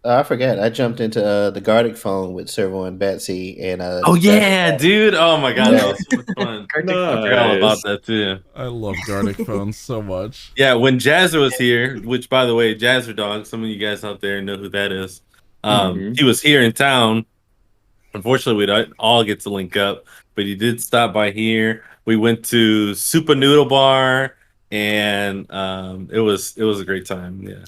I forgot. I jumped into the Gardic phone with Servo and Betsy, and oh yeah, dude! Oh my god, that was so much fun. I forgot all about that too. I love Gardic phones so much. Yeah, when Jazzer was here, which by the way, Jazzer Dog, some of you guys out there know who that is. He was here in town. Unfortunately, we don't all get to link up, but he did stop by here. We went to Super Noodle Bar, and it was a great time. Yeah.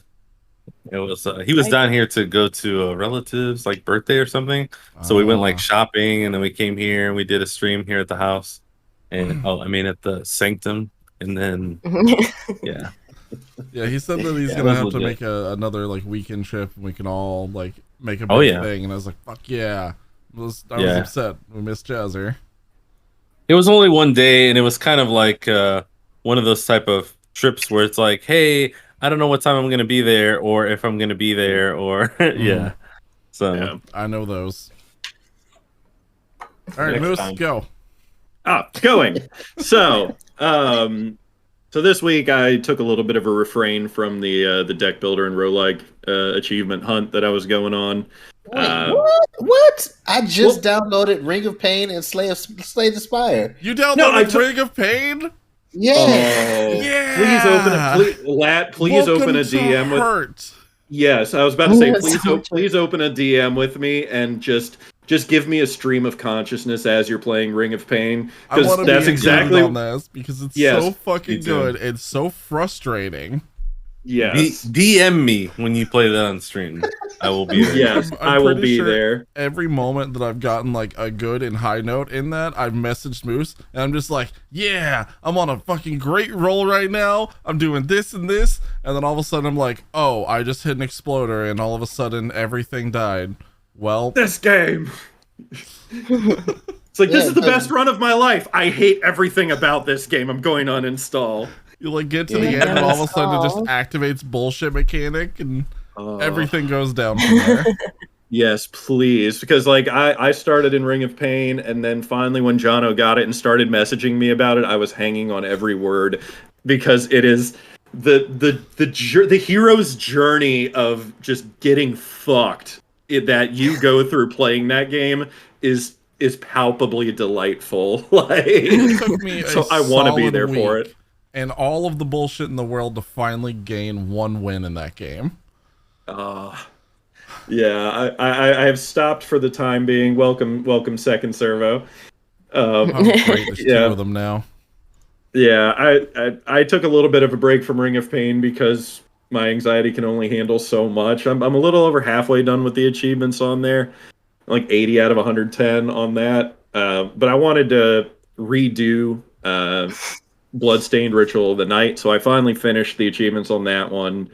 It was. He was down here to go to a relative's like birthday or something. So we went like shopping, and then we came here and we did a stream here at the house, and at the Sanctum, and then yeah. He said that he's gonna have to make another like weekend trip, and we can all like make a big thing. And I was like, fuck yeah! I was upset. We missed Jazzer. It was only one day, and it was kind of like one of those type of trips where it's like, hey, I don't know what time I'm going to be there, or if I'm going to be there, or yeah. So I know those. All right, Moose, go. Going. So, so this week I took a little bit of a refrain from the deck builder and roguelike achievement hunt that I was going on. What? I just downloaded Ring of Pain and Slay the Spire. You downloaded Ring of Pain? Yeah. Oh, yeah. Please open a DM with. Yes, I was about to say, please open a DM with me and just give me a stream of consciousness as you're playing Ring of Pain, because that's exactly on this, because it's so fucking good. It's so frustrating. Yes. DM me when you play that on stream. I will be there. Yes, I will be there. Every moment that I've gotten like a good and high note in that, I've messaged Moose, and I'm just like, yeah, I'm on a fucking great roll right now. I'm doing this and this, and then all of a sudden I'm like, oh, I just hit an exploder, and all of a sudden everything died. Well, this game. It's like, this is the best run of my life. I hate everything about this game. I'm going to uninstall. You like get to the end, and all of a sudden it just activates bullshit mechanic, and everything goes down from there. Yes, please, because like I started in Ring of Pain, and then finally when Jono got it and started messaging me about it, I was hanging on every word, because it is the hero's journey of just getting fucked that you go through playing that game is palpably delightful. Like, it took me so I want to be there for it. And all of the bullshit in the world to finally gain one win in that game. Yeah, I have stopped for the time being. Welcome, second servo. Great, there's two of them now. Yeah, I took a little bit of a break from Ring of Pain because my anxiety can only handle so much. I'm a little over halfway done with the achievements on there, like 80 out of 110 on that. But I wanted to redo Bloodstained Ritual of the Night, so I finally finished the achievements on that one.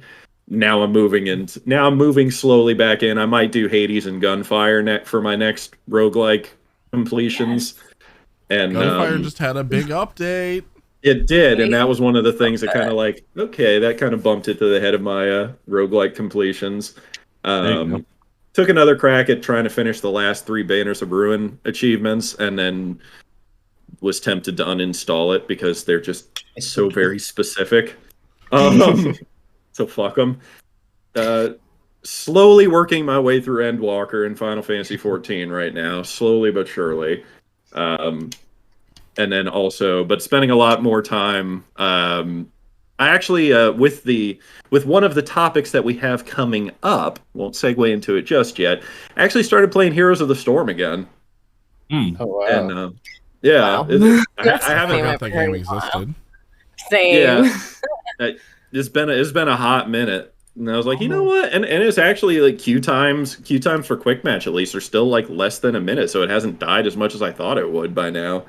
Now I'm moving slowly back in. I might do Hades and Gunfire for my next roguelike completions. Yes. And Gunfire just had a big update. It did, and that was one of the things that kind of like, okay, that kind of bumped it to the head of my roguelike completions. Took another crack at trying to finish the last 3 Banners of Ruin achievements, and then was tempted to uninstall it because they're just so very specific. So fuck them. Slowly working my way through Endwalker in Final Fantasy XIV right now, slowly but surely. And then also, but spending a lot more time. I actually, with one of the topics that we have coming up, won't segue into it just yet. I actually started playing Heroes of the Storm again. Oh wow! And yeah, wow. I haven't forgot that game existed. Same. Yeah, it's been a hot minute. And I was like, you know what? And it's actually like queue times for quick match at least are still like less than a minute, so it hasn't died as much as I thought it would by now.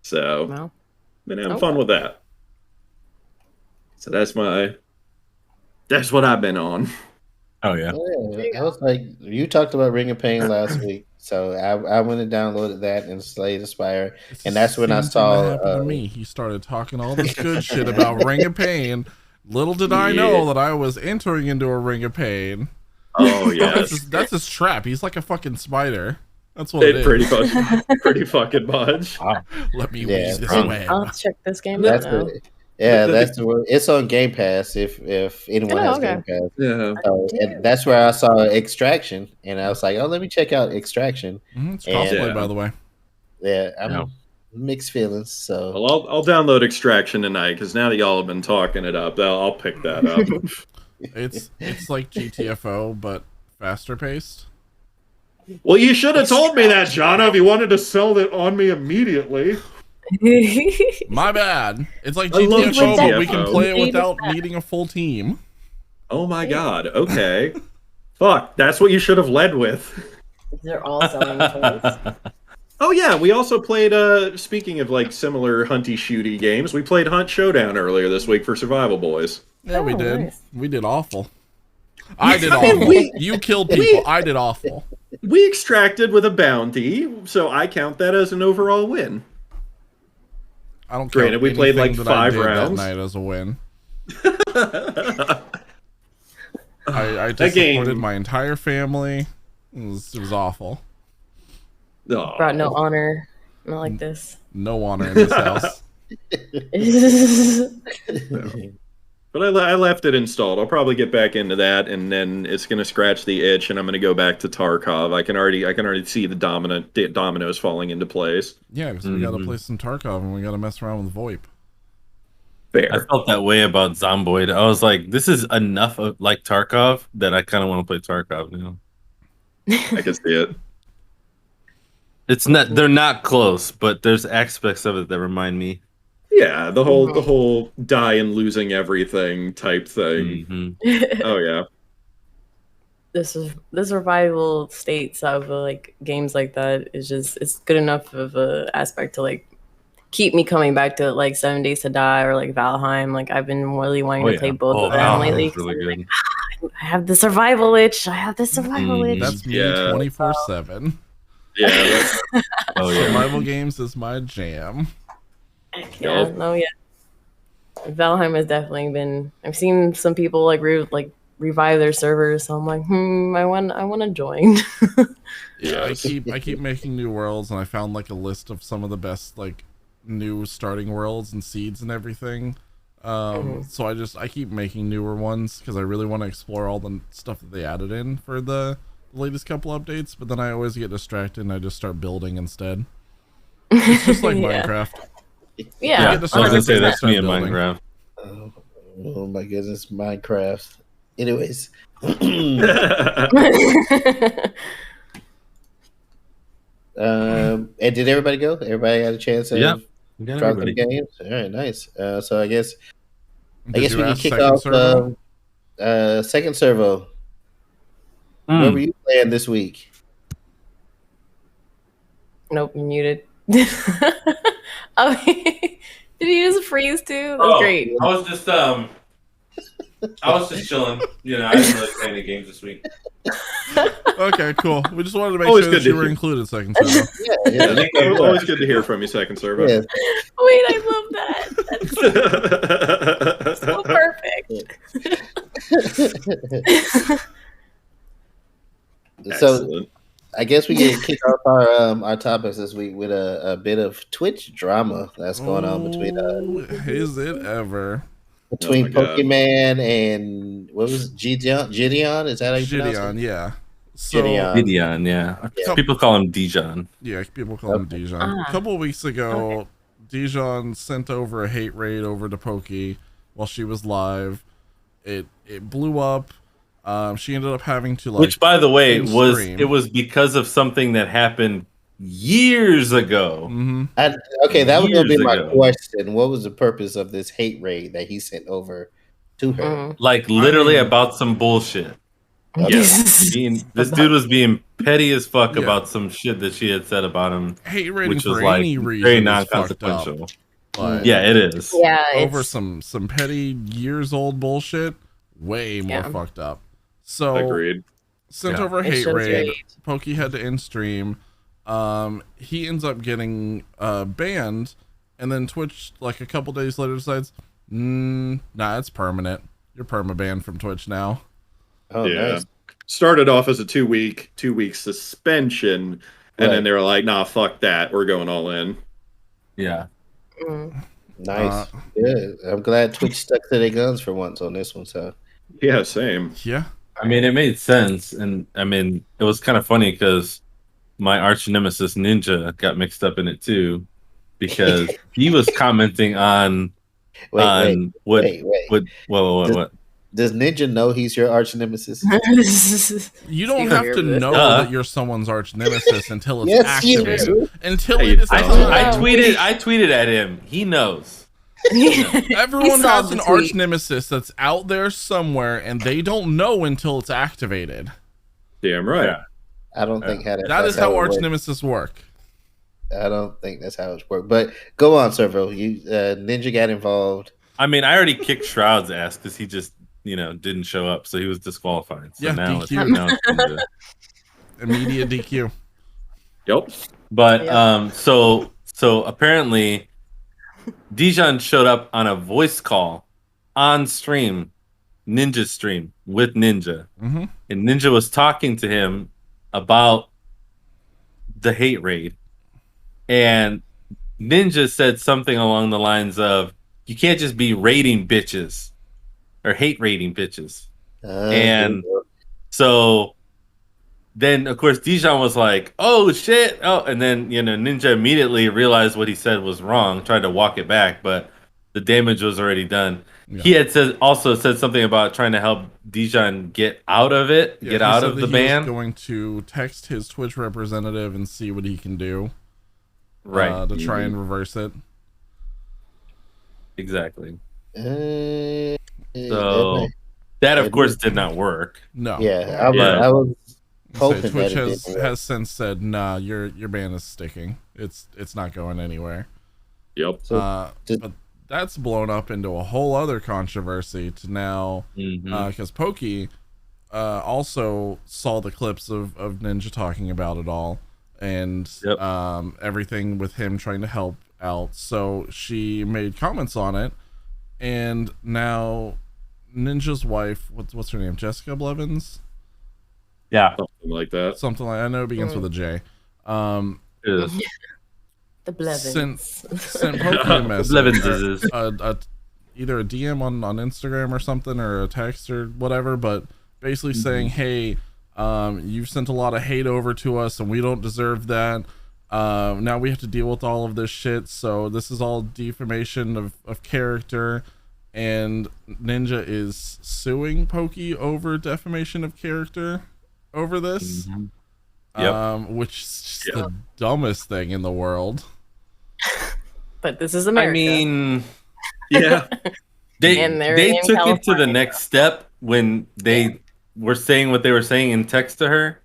So been having fun with that. So that's what I've been on. Oh yeah. I was like, you talked about Ring of Pain last week, so I went and downloaded that and Slay the Spire, and that's when I saw to me. He started talking all this good shit about Ring of Pain. Little did I know that I was entering into a Ring of Pain. Oh yeah, that's his trap. He's like a fucking spider. That's what it is. Pretty fucking much. Let me weave this web. I'll check this game out now. That's the word. It's on Game Pass if anyone has Game Pass. Yeah. And that's where I saw Extraction, and I was like, oh, let me check out Extraction. It's crossplay, by the way. Yeah, I'm mixed feelings. So well, I'll download Extraction tonight because now that y'all have been talking it up, I'll pick that up. It's like GTFO but faster paced. Well, you should have told me that, Jono, if you wanted to sell it on me immediately. My bad. It's like GTFO, but we can play it without needing a full team. Oh my god. Okay. Fuck. That's what you should have led with. They're all selling toys. Oh yeah, we also played. Speaking of like similar hunty shooty games, we played Hunt Showdown earlier this week for Survival Boys. Yeah, we did. Nice. We did awful. I did awful. You killed people. I did awful. We extracted with a bounty, so I count that as an overall win. I don't. Granted, we played like 5 rounds. That night as a win. I disappointed my entire family. It was awful. Oh. Brought no honor. Not like this. No honor in this house. But I left it installed. I'll probably get back into that, and then it's going to scratch the itch, and I'm going to go back to Tarkov. I can already see the dominoes falling into place. Yeah, because we got to play some Tarkov, and we got to mess around with VoIP. Fair. I felt that way about Zomboid. I was like, this is enough of like Tarkov that I kind of want to play Tarkov now. I can see it. It's not. They're not close, but there's aspects of it that remind me. Yeah, the whole die and losing everything type thing. Oh yeah. The survival states of like games like that is just it's good enough of a aspect to like keep me coming back to like 7 Days to Die or like Valheim. Like I've been really wanting to play both of them lately. Really good. I have the survival itch. That's me 24/7. Yeah. Survival games is my jam. Yeah, Valheim has definitely been. I've seen some people like revive their servers, so I'm like, I want to join. Yeah, I keep making new worlds, and I found like a list of some of the best like new starting worlds and seeds and everything. So I keep making newer ones because I really want to explore all the stuff that they added in for the latest couple updates. But then I always get distracted and I just start building instead. It's just like Minecraft. Yeah, I was gonna say that's me in Minecraft. Oh my goodness, Minecraft. Anyways. And did everybody go? Everybody had a chance to try the games? All right, nice. So I guess we can kick off second servo. What were you playing this week? Nope, you're muted. Oh, did he just freeze too? That's great. I was just chilling. You know, I didn't really play any games this week. Okay, cool. We just wanted to make sure that you were included, second servo. Yeah, always good to hear from you, second servo. Yeah. Wait, I love that. That's so perfect. So, I guess we can kick off our topics this week with a bit of Twitch drama that's going on between. Is it ever? Between Pokimane and what was it, JiDion? Is that how you pronounce it? JiDion, yeah. JiDion, yeah. People call him Dijon. Yeah, people call him Dijon. A couple of weeks ago, Dijon sent over a hate raid over to Poki while she was live. It blew up. She ended up having to which, by the way, was because of something that happened years ago. That was gonna be my question. What was the purpose of this hate raid that he sent over to her? Like literally about some bullshit. This dude was being petty as fuck about some shit that she had said about him. Hate raiding which was for like any reason very non-consequential. Yeah, it is. Yeah, over some petty years old bullshit. Way more fucked up. So agreed. Sent over a hate raid. Pokey had to end stream. He ends up getting banned, and then Twitch like a couple days later decides, nah, it's permanent. You're perma banned from Twitch now. Oh, yeah. Nice. Started off as a two week suspension, and then they were like, nah, fuck that. We're going all in. Yeah. Nice. Yeah, I'm glad Twitch stuck to their guns for once on this one. So. Yeah, same. Yeah. I mean, it made sense, and I mean, it was kind of funny because my arch nemesis Ninja got mixed up in it too, because he was commenting on what. Does Ninja know he's your arch nemesis? You don't have to know that you're someone's arch nemesis until it's activated. Until it is. I tweeted at him. He knows. Everyone has an arch nemesis that's out there somewhere, and they don't know until it's activated. Damn right. Yeah. I don't think that is how arch nemesis work. I don't think that's how it works. But go on, Servo. You Ninja got involved. I mean, I already kicked Shroud's ass because he just didn't show up, so he was disqualified. So now DQ. It's Ninja. Immediate DQ. Yep. But so apparently Dijon showed up on a voice call on stream, Ninja's stream with Ninja. And Ninja was talking to him about the hate raid. And Ninja said something along the lines of, you can't just be raiding bitches. or hate rating bitches. And so then, of course, JiDion was like, "Oh shit!" Oh, and then Ninja immediately realized what he said was wrong, tried to walk it back, but the damage was already done. Yeah. He had also said something about trying to help JiDion get out of it, get out of the ban. He was going to text his Twitch representative and see what he can do, right, to try and reverse it. Exactly. So that, of course, did not work. No. Yeah, I was hoping Twitch has since said, "Nah, your ban is sticking. It's not going anywhere." Yep. But that's blown up into a whole other controversy to now, because Poki also saw the clips of Ninja talking about it all, and everything with him trying to help out. So she made comments on it, and now Ninja's wife, what's her name, Jessica Blevins? Yeah, something like that. Something like, I know it begins with a J. It is. The Blevins. Sent Poki a message, either a DM on Instagram or something, or a text or whatever, but basically saying, "Hey, you've sent a lot of hate over to us, and we don't deserve that. Now we have to deal with all of this shit. So this is all defamation of character." And Ninja is suing Poki over defamation of character over this, which is just the dumbest thing in the world. But this is America. I mean, yeah, they took California. It to the next step when they were saying what they were saying in text to her.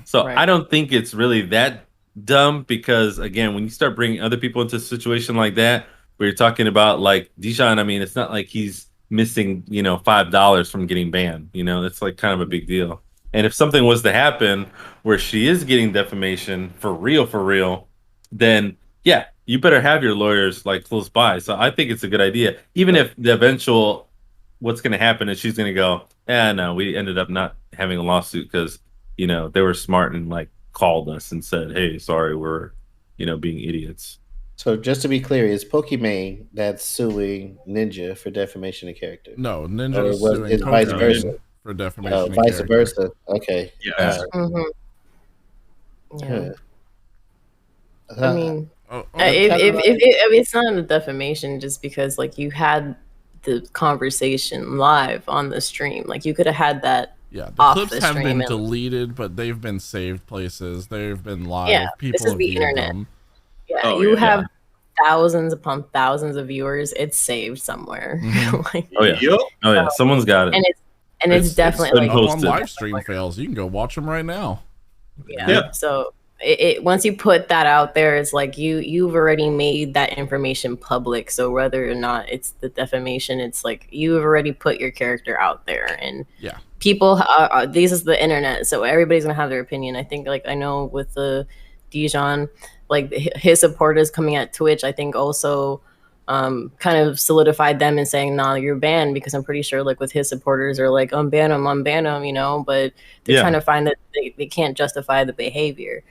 So I don't think it's really that dumb, because again, when you start bringing other people into a situation like that, where you're talking about like JiDion, I mean, it's not like he's missing, $5 from getting banned. It's like kind of a big deal. And if something was to happen where she is getting defamation for real, then yeah, you better have your lawyers like close by. So I think it's a good idea, even if the eventual what's going to happen is she's going to go, no, we ended up not having a lawsuit because they were smart and like called us and said, hey, sorry, we're being idiots. So just to be clear, is Pokimane that's suing Ninja for defamation of character? No, Ninja is suing vice versa for defamation of vice character. versa. Okay. Yeah. Yeah. I mean, if it's not a defamation, just because like you had the conversation live on the stream, like you could have had that. Yeah, the clips have been deleted, but they've been saved places. They've been live. Yeah, people this is the internet. Them. Yeah, you have thousands upon thousands of viewers. It's saved somewhere. Mm-hmm. Oh yeah, someone's got it. And it's definitely like on live stream fails. You can go watch them right now. Yeah. So it once you put that out there, it's like you've already made that information public. So whether or not it's the defamation, it's like you've already put your character out there, and people this is the internet, so everybody's gonna have their opinion. I think, like, I know with the JiDion, like his supporters coming at Twitch, I think also kind of solidified them and saying, nah, you're banned, because I'm pretty sure like with his supporters are like, unban him, but they're trying to find that they can't justify the behavior.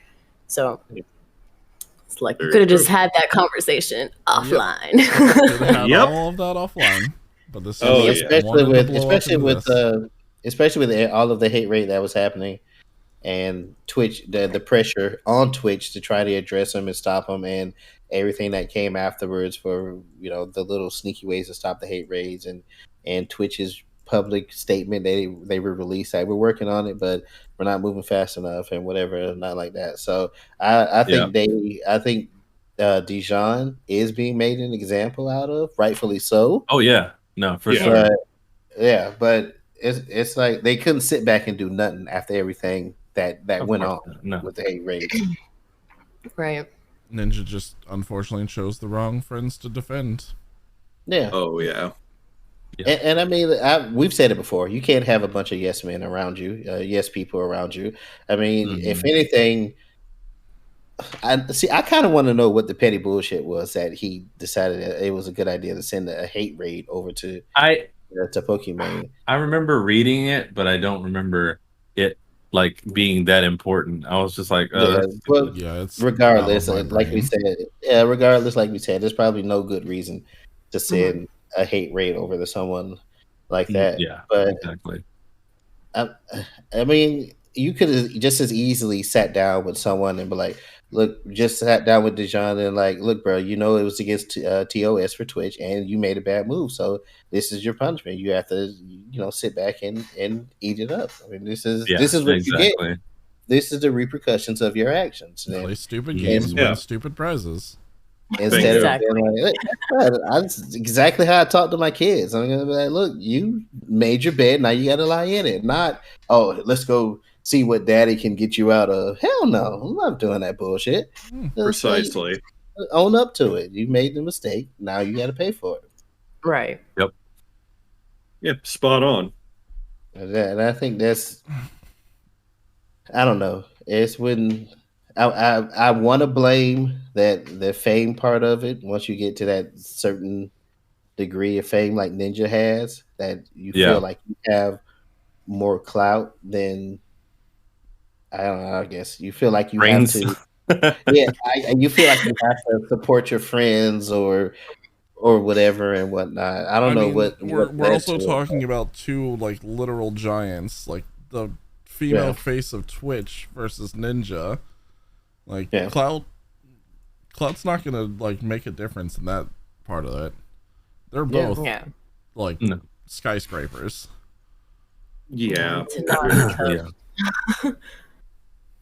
So it's like you could have just had that conversation offline. All of that offline. But this especially with all of the hate rate that was happening, and Twitch, the pressure on Twitch to try to address them and stop them, and everything that came afterwards for the little sneaky ways to stop the hate raids, and Twitch's public statement they were released that we're working on it, but we're not moving fast enough and whatever, not like that. So I think JiDion is being made an example out of, rightfully so. Oh yeah, no, for sure. But it's like they couldn't sit back and do nothing after everything that went on with the hate raids. Right. Ninja just unfortunately chose the wrong friends to defend. Yeah. Oh yeah. And I mean, we've said it before. You can't have a bunch of yes men around you, yes people around you. I mean, if anything, I kind of want to know what the petty bullshit was that he decided that it was a good idea to send a hate raid over to Pokimane. I remember reading it, but I don't remember it like being that important. I was just like, it's regardless, like we said, there's probably no good reason to send a hate raid over to someone like that. Yeah, but exactly. I mean, you could have just as easily sat down with someone and be like, look, just sat down with JiDion and like, look, bro, you know it was against TOS for Twitch and you made a bad move. So this is your punishment. You have to, sit back and eat it up. I mean, this is what you get. This is the repercussions of your actions. Play stupid games, win stupid prizes. Instead of being like, that's exactly how I talk to my kids. I'm gonna be like, look, you made your bed, now you gotta lie in it. Not, oh, let's go see what daddy can get you out of. Hell no, I'm not doing that bullshit. Precisely. Own up to it. You made the mistake. Now you gotta pay for it. Right. Yep, spot on. And I think that's, I don't know. It's when I want to blame the fame part of it. Once you get to that certain degree of fame like Ninja has, that you feel like you have more clout than, I don't know, I guess you feel like you have to. You feel like you have to support your friends or whatever and whatnot. I don't know what we're also talking about two like literal giants, like the female face of Twitch versus Ninja. Like clout's not gonna like make a difference in that part of it. They're both like skyscrapers. Yeah.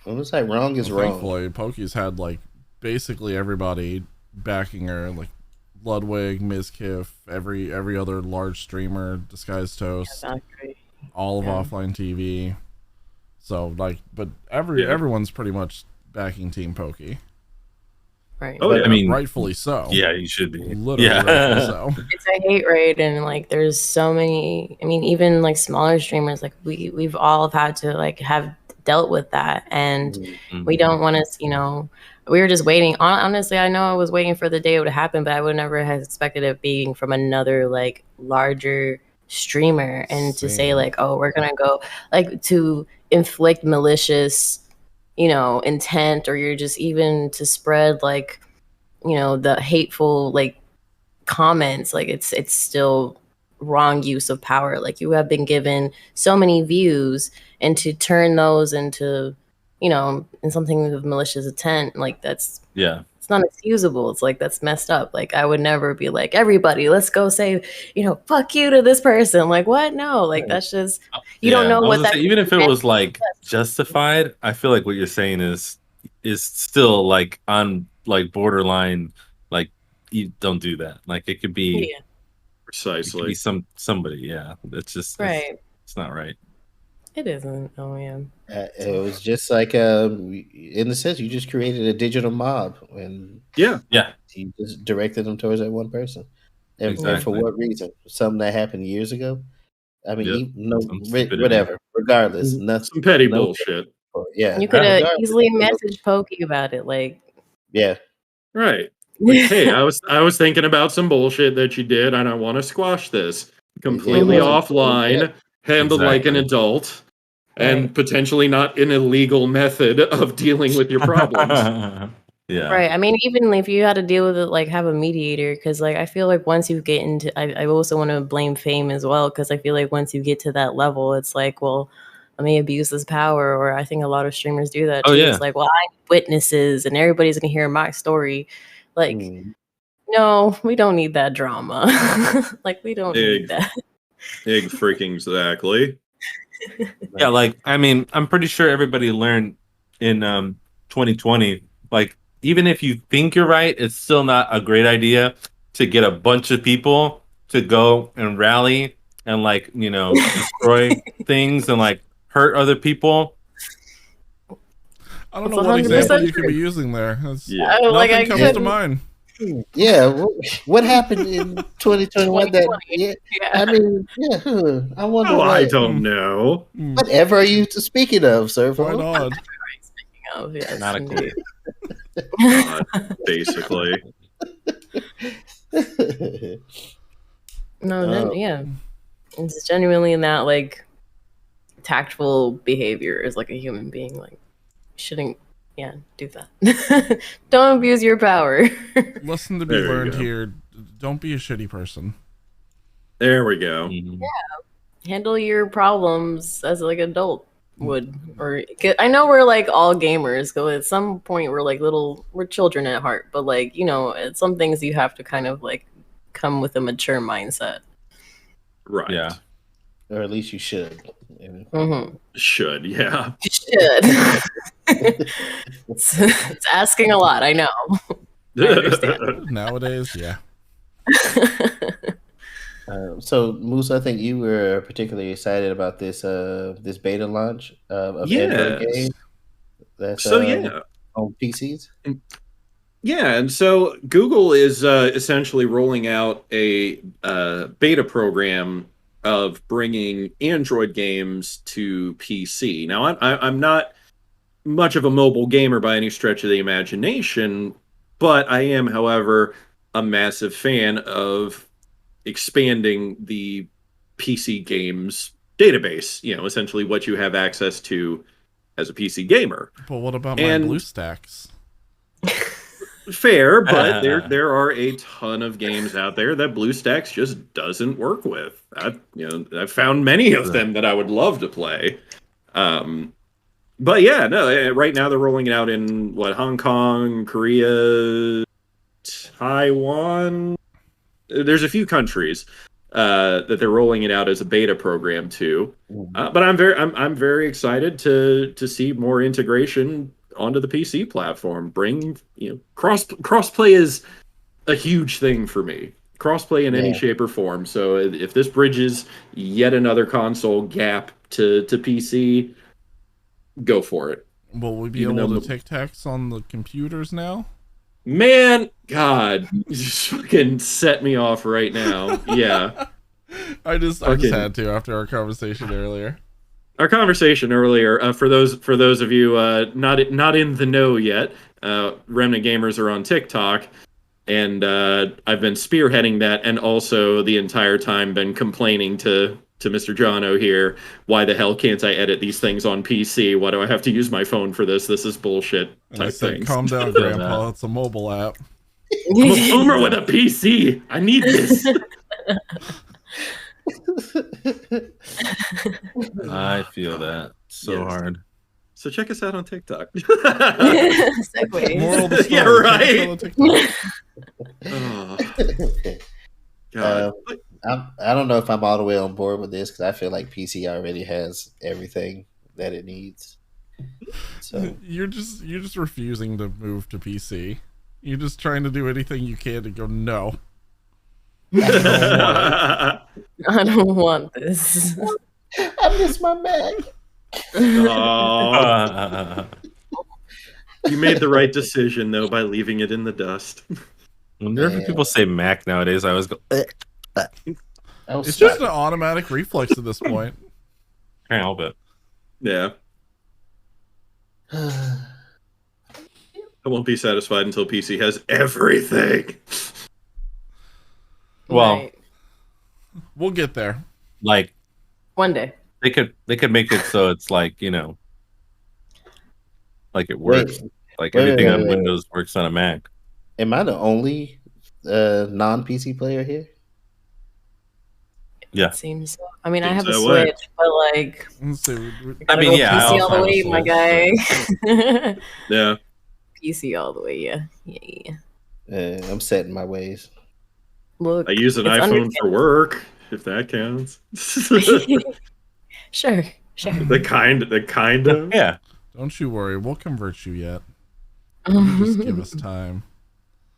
Well, it's like wrong is wrong. Thankfully, Poki's had like basically everybody backing her, like Ludwig, Mizkif, every other large streamer, Disguised Toast, all of Offline TV. So like, but everyone's pretty much backing Team Poki. Right. Oh, but, I mean, rightfully so. Yeah, you should be. Literally rightfully so. It's a hate raid, and like, there's so many. I mean, even like smaller streamers, like we've all had to like have dealt with that, and we don't want to. We were just waiting. Honestly, I know I was waiting for the day it would happen, but I would never have expected it being from another like larger streamer, and to say like, oh, we're gonna go like to inflict malicious intent, or you're just even to spread like the hateful like comments. Like it's still wrong use of power. Like you have been given so many views, and to turn those into in something of malicious intent, like that's it's not excusable. It's like, that's messed up. Like I would never be like, everybody let's go say fuck you to this person. Like what? No, like that's just, you don't know what that even if it was like justified, I feel like what you're saying is still like on like borderline, like you don't do that. Like it could be precisely, it could be somebody. It's just right. It's not right. It isn't. Oh yeah. It was just like in the sense you just created a digital mob, and you just directed them towards that one person, and for what reason? Something that happened years ago. I mean, whatever. Regardless, nothing. Some petty bullshit. You could have easily messaged Pokey about it, like. Yeah. Right. Like, hey, I was thinking about some bullshit that you did, and I want to squash this completely offline. Handled like an adult, and potentially not an illegal method of dealing with your problems. Right. I mean, even if you had to deal with it, like have a mediator, because like I feel like once you get into, I also want to blame fame as well, because I feel like once you get to that level, it's like, well, let me abuse this power, or I think a lot of streamers do that too. It's like, well, I need witnesses, and everybody's gonna hear my story. Like, no, we don't need that drama. Like, we don't need that. Freaking exactly. Like I mean, I'm pretty sure everybody learned in 2020. Like, even if you think you're right, it's still not a great idea to get a bunch of people to go and rally and like destroy things and like hurt other people. I don't know what example you could be using there. Nothing comes to mind. Yeah, what happened in 2021? I mean, I wonder. I don't know. Whatever are you speaking of, sir? Right on. Speaking of, yes, not a clue. Basically. It's genuinely not like tactful behavior as like a human being. Like, shouldn't do that. Don't abuse your power. Lesson to be learned here: don't be a shitty person. There we go. Yeah, handle your problems as like adult would. Or I know we're like all gamers. Go at some point we're children at heart, but like at some things you have to kind of like come with a mature mindset. Right. Yeah. Or at least you should. Mm-hmm. Should, yeah. Should. It's asking a lot, I know. I understand. Nowadays, yeah. So, Moose, I think you were particularly excited about this this beta launch of Android game. That's on PCs. Yeah, and so Google is essentially rolling out a beta program of bringing Android games to PC. Now, I'm not much of a mobile gamer by any stretch of the imagination, but I am, however, a massive fan of expanding the PC games database, essentially what you have access to as a PC gamer. But what about my BlueStacks? Fair, but there are a ton of games out there that BlueStacks just doesn't work with. I've found many of them that I would love to play. But yeah, no, right now they're rolling it out in Hong Kong, Korea, Taiwan. There's a few countries that they're rolling it out as a beta program to. But I'm very excited to see more integration onto the PC platform. Bring crossplay is a huge thing for me. Crossplay in any shape or form. So if this bridges yet another console gap to PC, go for it. Will we be able to take text on the computers now? Man, God, you just fucking set me off right now. Yeah. I just had to after our conversation earlier. Our conversation earlier, for those of you not in the know yet, Remnant Gamers are on TikTok, and I've been spearheading that, and also the entire time been complaining to Mr. Jono here, why the hell can't I edit these things on PC? Why do I have to use my phone for this? This is bullshit type things. Calm down, Grandpa. It's a mobile app. I'm a boomer with a PC. I need this. I feel that so hard. So check us out on TikTok. Yeah, right. Oh. God. I don't know if I'm all the way on board with this because I feel like PC already has everything that it needs. So you're just refusing to move to PC. You're just trying to do anything you can to go no. I don't want this. I miss my Mac. Oh. You made the right decision though by leaving it in the dust. Whenever people say Mac nowadays, I always go. It's just an automatic reflex at this point. Can't help it. Yeah. I won't be satisfied until PC has everything. Well, right. We'll get there. Like one day. They could make it so it's like, like it works. Everything on Windows works on a Mac. Am I the only non-PC player here? Yeah. It seems so. I mean, I have a Switch, but like, PC all the way, my guy. Yeah. PC all the way, yeah. I'm set in my ways. Look, I use an iPhone for work, if that counts. Sure. The kind of. Yeah. Don't you worry, we'll convert you yet. Just give us time.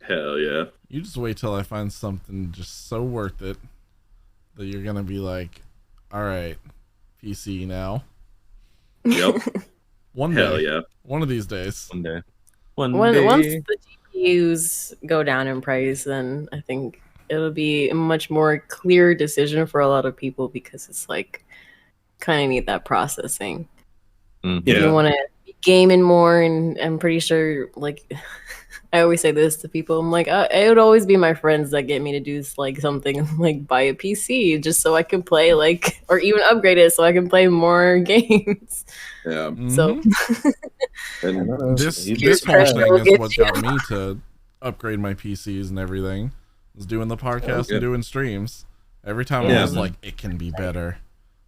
Hell yeah. You just wait till I find something just so worth it that you're gonna be like, all right, PC now. Yep. One day. Hell yeah. One of these days. One day. Once the GPUs go down in price, then I think it'll be a much more clear decision for a lot of people because it's like kind of need that processing. If you want to be gaming more, and I'm pretty sure, like, I always say this to people, I'm like, it would always be my friends that get me to do like something like buy a PC just so I can play, like, or even upgrade it so I can play more games. Yeah. So and this whole thing is what got me to upgrade my PCs and everything. Was doing the podcast and doing streams. Every time I was like, it can be better.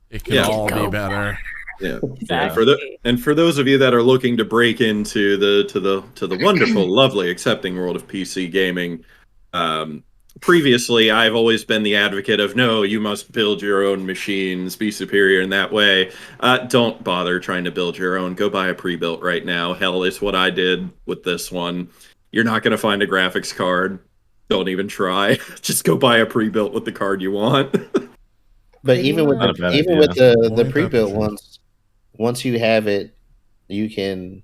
It can all be better. Yeah. Exactly. And for those of you that are looking to break into the wonderful, lovely, accepting world of PC gaming, previously I've always been the advocate of no, you must build your own machines, be superior in that way. Don't bother trying to build your own. Go buy a pre-built right now. Hell, it's what I did with this one. You're not going to find a graphics card. Don't even try. Just go buy a pre-built with the card you want. But even with the pre-built ones, once you have it, you can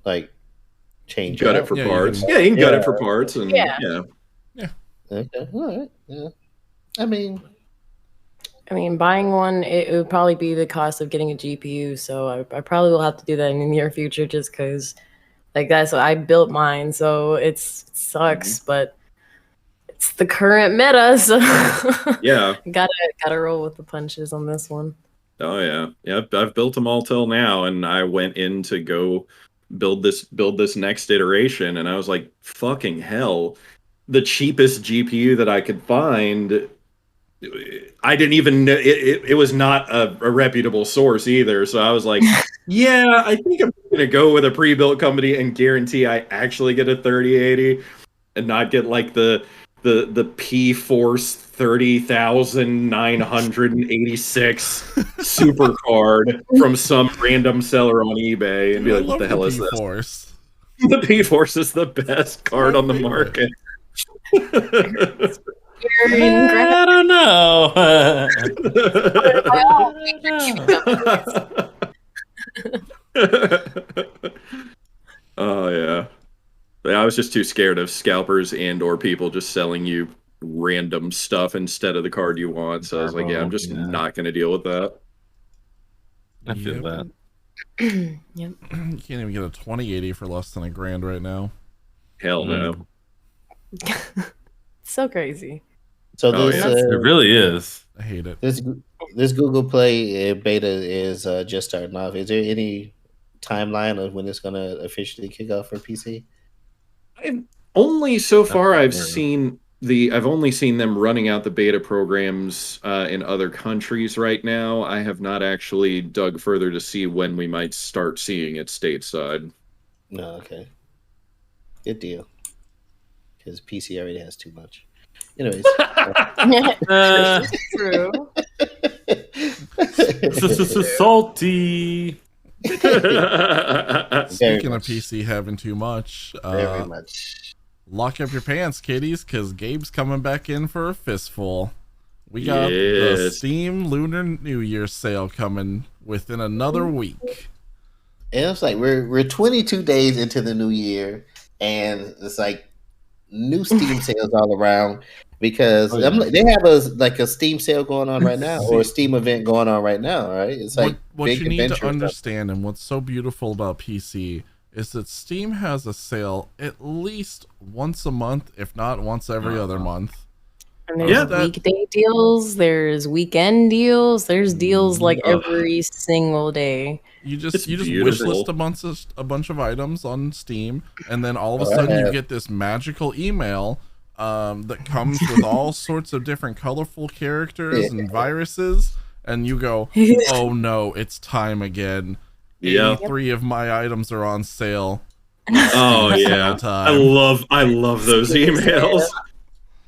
like change gut it for parts. You can gut it for parts, and Okay. All right. Yeah. I mean, buying one, it would probably be the cost of getting a GPU. So I probably will have to do that in the near future, just because, like that's what I built mine. So it sucks, but it's the current meta. So gotta roll with the punches on this one. Oh yeah. I've built them all till now, and I went in to go build this next iteration, and I was like, fucking hell. The cheapest GPU that I could find, I didn't even know it was not a reputable source either. So I was like, yeah, I think I'm going to go with a pre-built company and guarantee I actually get a 3080 and not get like the P-Force 30,986 super card from some random seller on eBay and be like, what the hell is this? The P-Force is the best card on the market. I don't know. Oh yeah. I was just too scared of scalpers and or people just selling you random stuff instead of the card you want. So I was like, I'm just not going to deal with that. I feel that. Yep. You can't even get a 2080 for less than $1,000 right now. Hell no. So crazy. So this it really is. I hate it. This Google Play beta is just starting off. Is there any timeline of when it's going to officially kick off for PC? I've only seen them running out the beta programs in other countries right now. I have not actually dug further to see when we might start seeing it stateside. No, okay. Good deal. Because PC already has too much. Anyways. True. Salty. Speaking of PC having too much, very much. Lock up your pants, kiddies, because Gabe's coming back in for a fistful. We got the Steam Lunar New Year sale coming within another week. And it's like we're 22 days into the new year, and it's like new Steam sales all around because they have a Steam sale going on right now or a Steam event going on right now, right? It's like what you need to understand, and what's so beautiful about PC is that Steam has a sale at least once a month, if not once every other month. And there's weekday deals, there's weekend deals, there's deals like every single day. You just wish list a bunch of items on Steam, and then all of a sudden you get this magical email that comes with all sorts of different colorful characters and viruses, and you go, oh no, it's time again. 83 of my items are on sale. Oh yeah, I love those emails.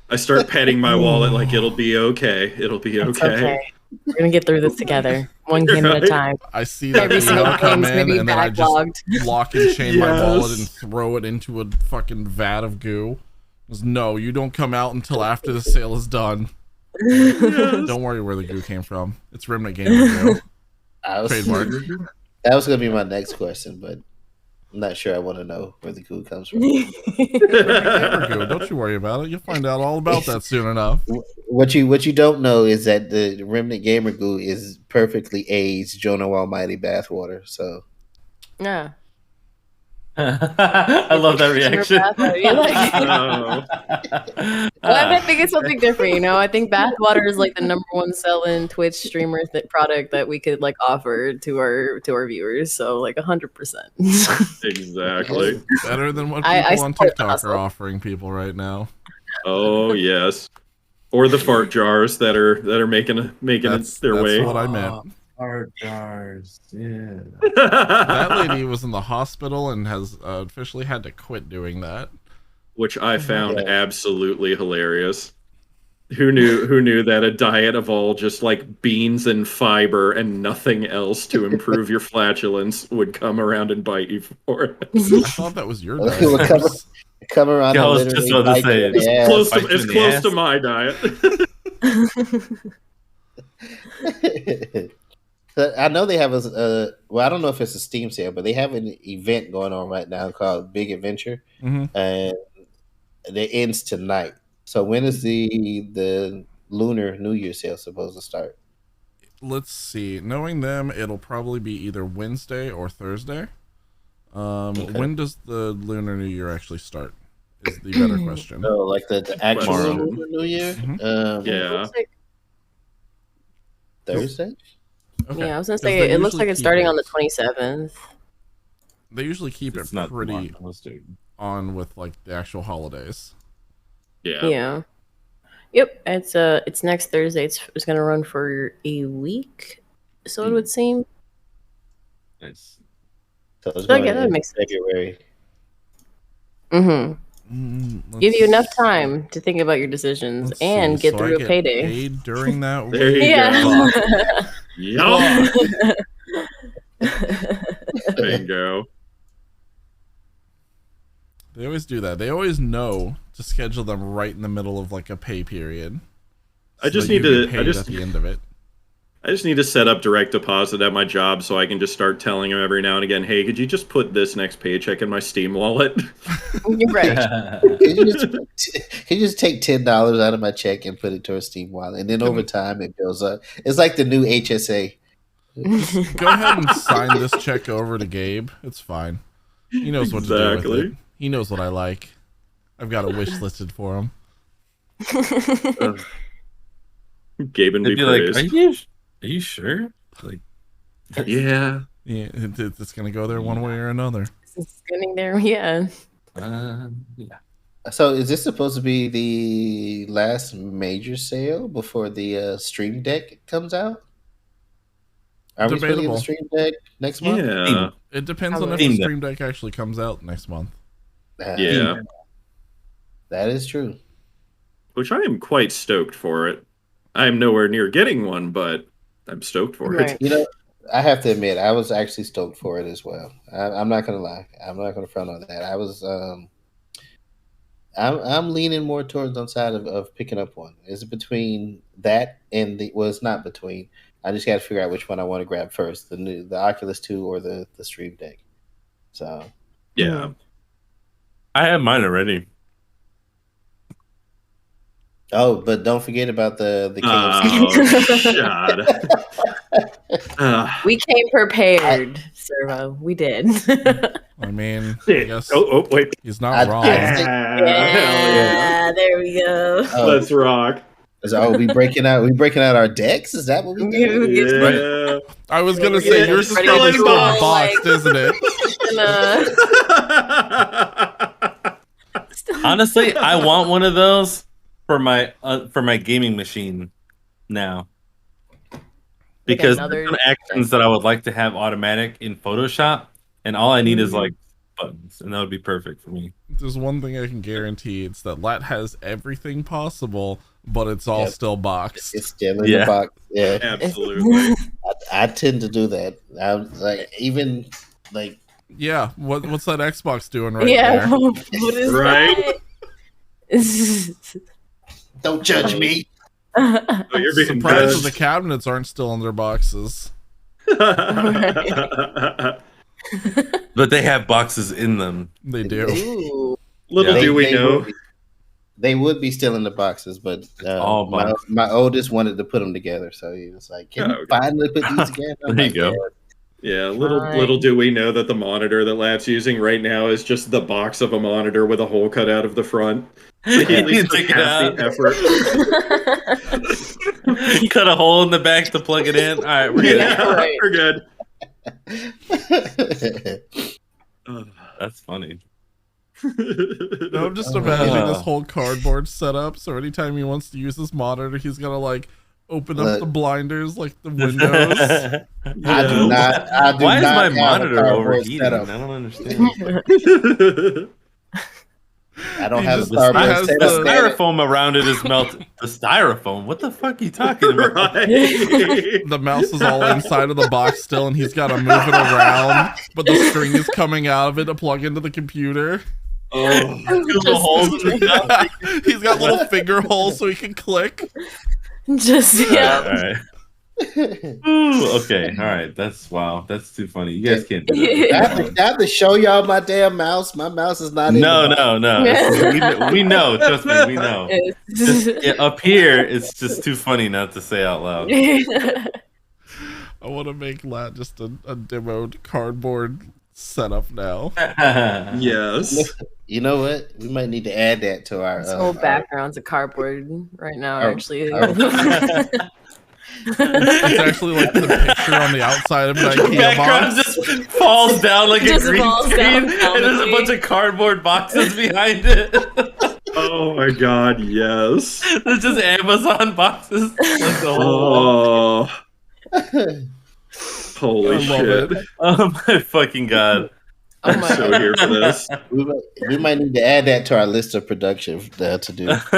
I start petting my wallet like it'll be okay. It'll be okay. We're gonna get through this together, one game at a time. I see that email come in, and then I just lock and chain my wallet and throw it into a fucking vat of goo. No, you don't come out until after the sale is done. Don't worry where the goo came from. It's Remnant Gamer Goo. Trademark. That was gonna be my next question, but I'm not sure I want to know where the goo comes from. Goo. Don't you worry about it. You'll find out all about that soon enough. What you don't know is that the Remnant Gamer Goo is perfectly aged Jonah Almighty bathwater. So yeah. I love that reaction. I think it's something different, you know. I think bathwater is like the #1 selling Twitch streamer product that we could like offer to our viewers. So like 100%. Exactly. Better than what people on TikTok are offering people right now. Oh yes. Or the fart jars that are making their way. That's what I meant. Fart jars. Yeah. That lady was in the hospital and has officially had to quit doing that. Which I found absolutely hilarious. Who knew that a diet of all just like beans and fiber and nothing else to improve your flatulence would come around and bite you for it? I thought that was your diet. Come around. I was just about to say it's close to my diet. I know they have a well, I don't know if it's a Steam sale, but they have an event going on right now called Big Adventure, and it ends tonight. So when is the Lunar New Year sale supposed to start? Let's see. Knowing them, it'll probably be either Wednesday or Thursday. When does the Lunar New Year actually start? Is the better question. Oh, like the actual Lunar New Year? Yeah. Thursday? Okay. Yeah, I was gonna say it looks like it's starting on the 27th. They usually keep it pretty on with like the actual holidays. Yeah. Yeah. Yep. It's next Thursday. It's gonna run for a week, so it would seem. Nice. So it's going that makes sense. February. Give you enough time to think about your decisions and get through a payday. Paid during that week. There you go. Yup. Bingo. They always do that. They always know to schedule them right in the middle of like a pay period. I just need to. At the end of it. I just need to set up direct deposit at my job so I can just start telling him every now and again, hey, could you just put this next paycheck in my Steam wallet? You're right. Can you just take $10 out of my check and put it towards Steam wallet? And then over time it builds up. It's like the new HSA. Go ahead and sign this check over to Gabe. It's fine. He knows what to do with it. He knows what I like. I've got a wish listed for him. Gabe and be like, are you sure? Like, yeah, it's gonna go there one way or another. It's getting there, yeah. Yeah. So, is this supposed to be the last major sale before the Stream Deck comes out? Are we supposed to get the Stream Deck next month? Yeah, it depends on if the Stream Deck actually comes out next month. Yeah, that is true. Which I am quite stoked for it. I am nowhere near getting one, but I'm stoked for it. You know, I have to admit, I was actually stoked for it as well. I'm not gonna lie. I'm not gonna front on that. I was. I'm leaning more towards on side of picking up one. Is it between that and the? Well, it's not between. I just got to figure out which one I want to grab first: the Oculus 2 or the Stream Deck. So. Yeah. I have mine already. Oh, but don't forget about the God. We came prepared, Servo. We did. I mean, I guess wait. He's not wrong. Yeah, there we go. Let's rock. So we breaking out our decks? Is that what we do? Yeah. I was gonna say yours is probably still boxed, isn't it? Honestly, I want one of those for my gaming machine now, because there's some actions that I would like to have automatic in Photoshop, and all I need is like buttons, and that would be perfect for me. There's one thing I can guarantee: it's that Lat has everything possible, but it's all still boxed. It's still in the box. Yeah, absolutely. I tend to do that. I'm like even like. Yeah, what's that Xbox doing right there? What is right? That? Don't judge me. Oh, you're being surprised that the cabinets aren't still in their boxes. But they have boxes in them. They do. Ooh. Little do we know. They would be still in the boxes, but my oldest wanted to put them together, so he was like, "Can you finally put these together?" There you go. Yeah, little do we know that the monitor that Lat's using right now is just the box of a monitor with a hole cut out of the front. Like, at least take it out. The effort. Cut a hole in the back to plug it in. All right, we're good. Yeah, we're good. That's funny. No, I'm just imagining this whole cardboard setup. So anytime he wants to use this monitor, he's gonna like open up the blinders like the windows. I do not. Why is my monitor overheating? I don't understand. I don't have the styrofoam around it is melted. The styrofoam? What the fuck are you talking about? Right. The mouse is all inside of the box still, and he's got to move it around, but the string is coming out of it to plug into the computer. Oh, he's got little finger holes so he can click. Just yeah. All right. Ooh, okay, all right. That's That's too funny. You guys can't do that. I have to show y'all my damn mouse. My mouse is not. No. We know. Trust me, we know. Up here, it's just too funny not to say out loud. I want to make Lat just a demoed cardboard setup now. Yes. You know what? We might need to add that to our whole background's a cardboard right now. Actually. It's actually like the picture on the outside of an IKEA background box. just falls down like a green screen, and there's a bunch of cardboard boxes behind it. Oh my god, yes. There's just Amazon boxes. Like the Holy shit. Oh my fucking god. I'm so here for this. We might need to add that to our list of production to do. Yes.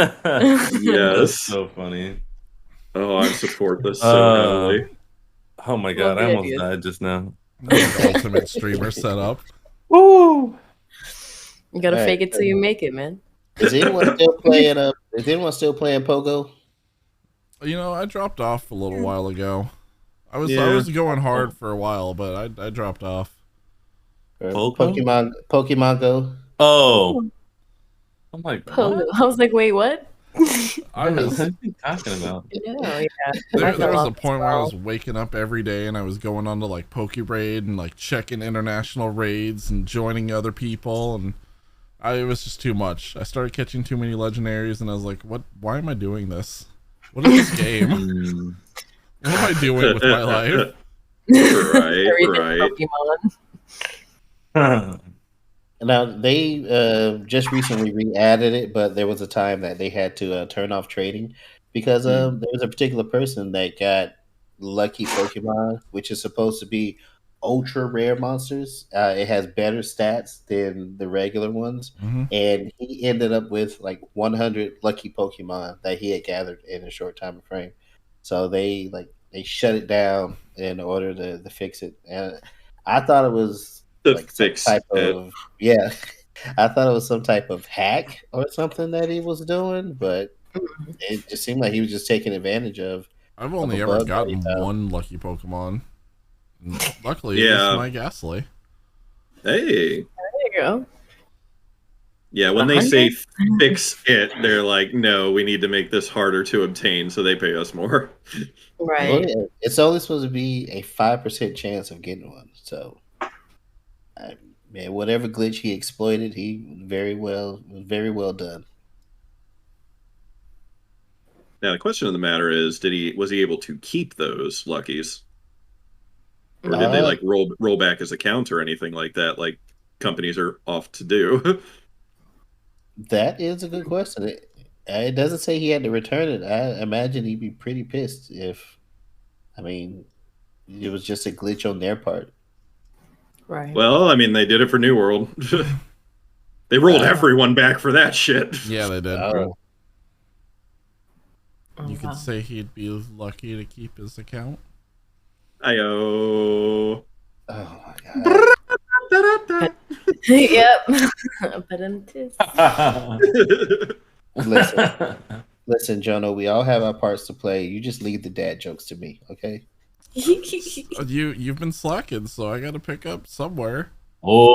That's so funny. Oh, I support this so heavily. Oh my god, I almost died just now. Ultimate streamer setup. Woo! You gotta fake it till you make it, man. Is anyone still playing? Is anyone still playing Pogo? You know, I dropped off a little while ago. I was going hard for a while, but I dropped off. Pokemon Go. Oh, I'm like, Pogo. I was like, wait, what? I was talking about. Yeah. There was a point where I was waking up every day and I was going on to like Pokeraid and like checking international raids and joining other people, and it was just too much. I started catching too many legendaries and I was like, why am I doing this? What is this game? What am I doing with my life? Right. Pokemon. Now they just recently re-added it, but there was a time that they had to turn off trading because there was a particular person that got lucky Pokemon, which is supposed to be ultra rare monsters. It has better stats than the regular ones, and he ended up with like 100 lucky Pokemon that he had gathered in a short time frame. So they shut it down in order to fix it, and I thought it was. I thought it was some type of hack or something that he was doing, but it just seemed like he was just taking advantage of. I've only ever gotten one lucky Pokemon. Luckily, it's my Ghastly. Hey, there you go. Yeah, when they say fix it, they're like, no, we need to make this harder to obtain, so they pay us more. Right. Well, it's only supposed to be a 5% chance of getting one, so. Man, whatever glitch he exploited, he very well done. Now the question of the matter is, was he able to keep those luckies, or did they like roll back his account or anything like that, like companies are off to do? That is a good question. It doesn't say he had to return it. I imagine he'd be pretty pissed if, it was just a glitch on their part. Right. Well, I mean, they did it for New World. They rolled everyone back for that shit. Yeah, they did. You could wow. say he'd be lucky to keep his account. Ayo. Oh my god. Yep. Listen, Jono, we all have our parts to play. You just leave the dad jokes to me, okay? You've been slacking, so I got to pick up somewhere. Oh,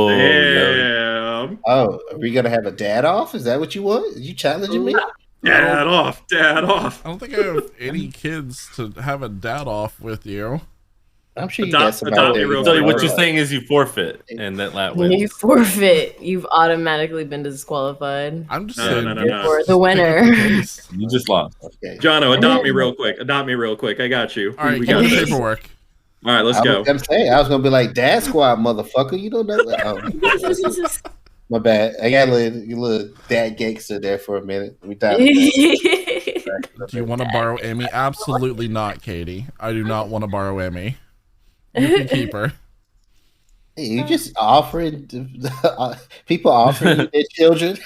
damn! Oh, are we gonna have a dad off? Is that what you want? Are you challenging me? Dad off! I don't think I have any kids to have a dad off with you. I'm sure you got somebody there. So what you're saying is you forfeit, and that wins. You forfeit. You've automatically been disqualified. I'm just saying. You're the winner. You just lost. Okay. Jono, adopt me real quick. I got you. All right, we got the this. paperwork. All right, let's go. I was gonna be like, Dad Squad, motherfucker. You don't know that. My bad. I got a little dad gangster there for a minute. We thought. Do you want to borrow Emmy? Absolutely not, Katie. I do not want to borrow Emmy. You can keep her. Hey, you just offering people offering you their children,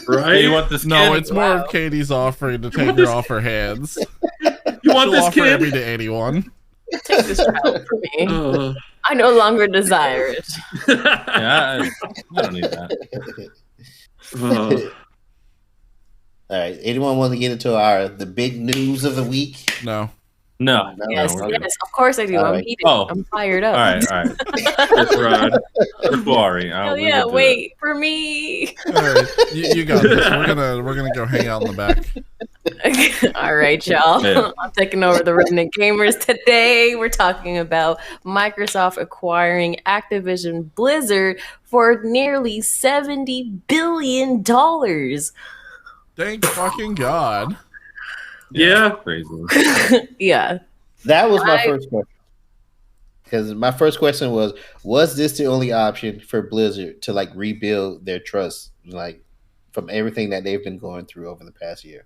right? You want this? No, kid? it's more of Katie's offering to take her off her hands. You want She'll this offer kid? Emmy to anyone. Take this child from me. I no longer desire it. Yeah, I don't need that. All right. Anyone want to get into the big news of the week? No. No. Yes, no, yes, of course I do. All I'm right. heated. Oh. I'm fired up. All right. That's right. Sorry. Hell yeah, wait for me. All right, you got this. We're gonna go hang out in the back. All right, y'all. Yeah. I'm taking over the Resident Gamers today. We're talking about Microsoft acquiring Activision Blizzard for nearly $70 billion. Thank fucking God. Yeah. Crazy. Yeah. That was my first question. Because my first question was this the only option for Blizzard to like rebuild their trust, like from everything that they've been going through over the past year?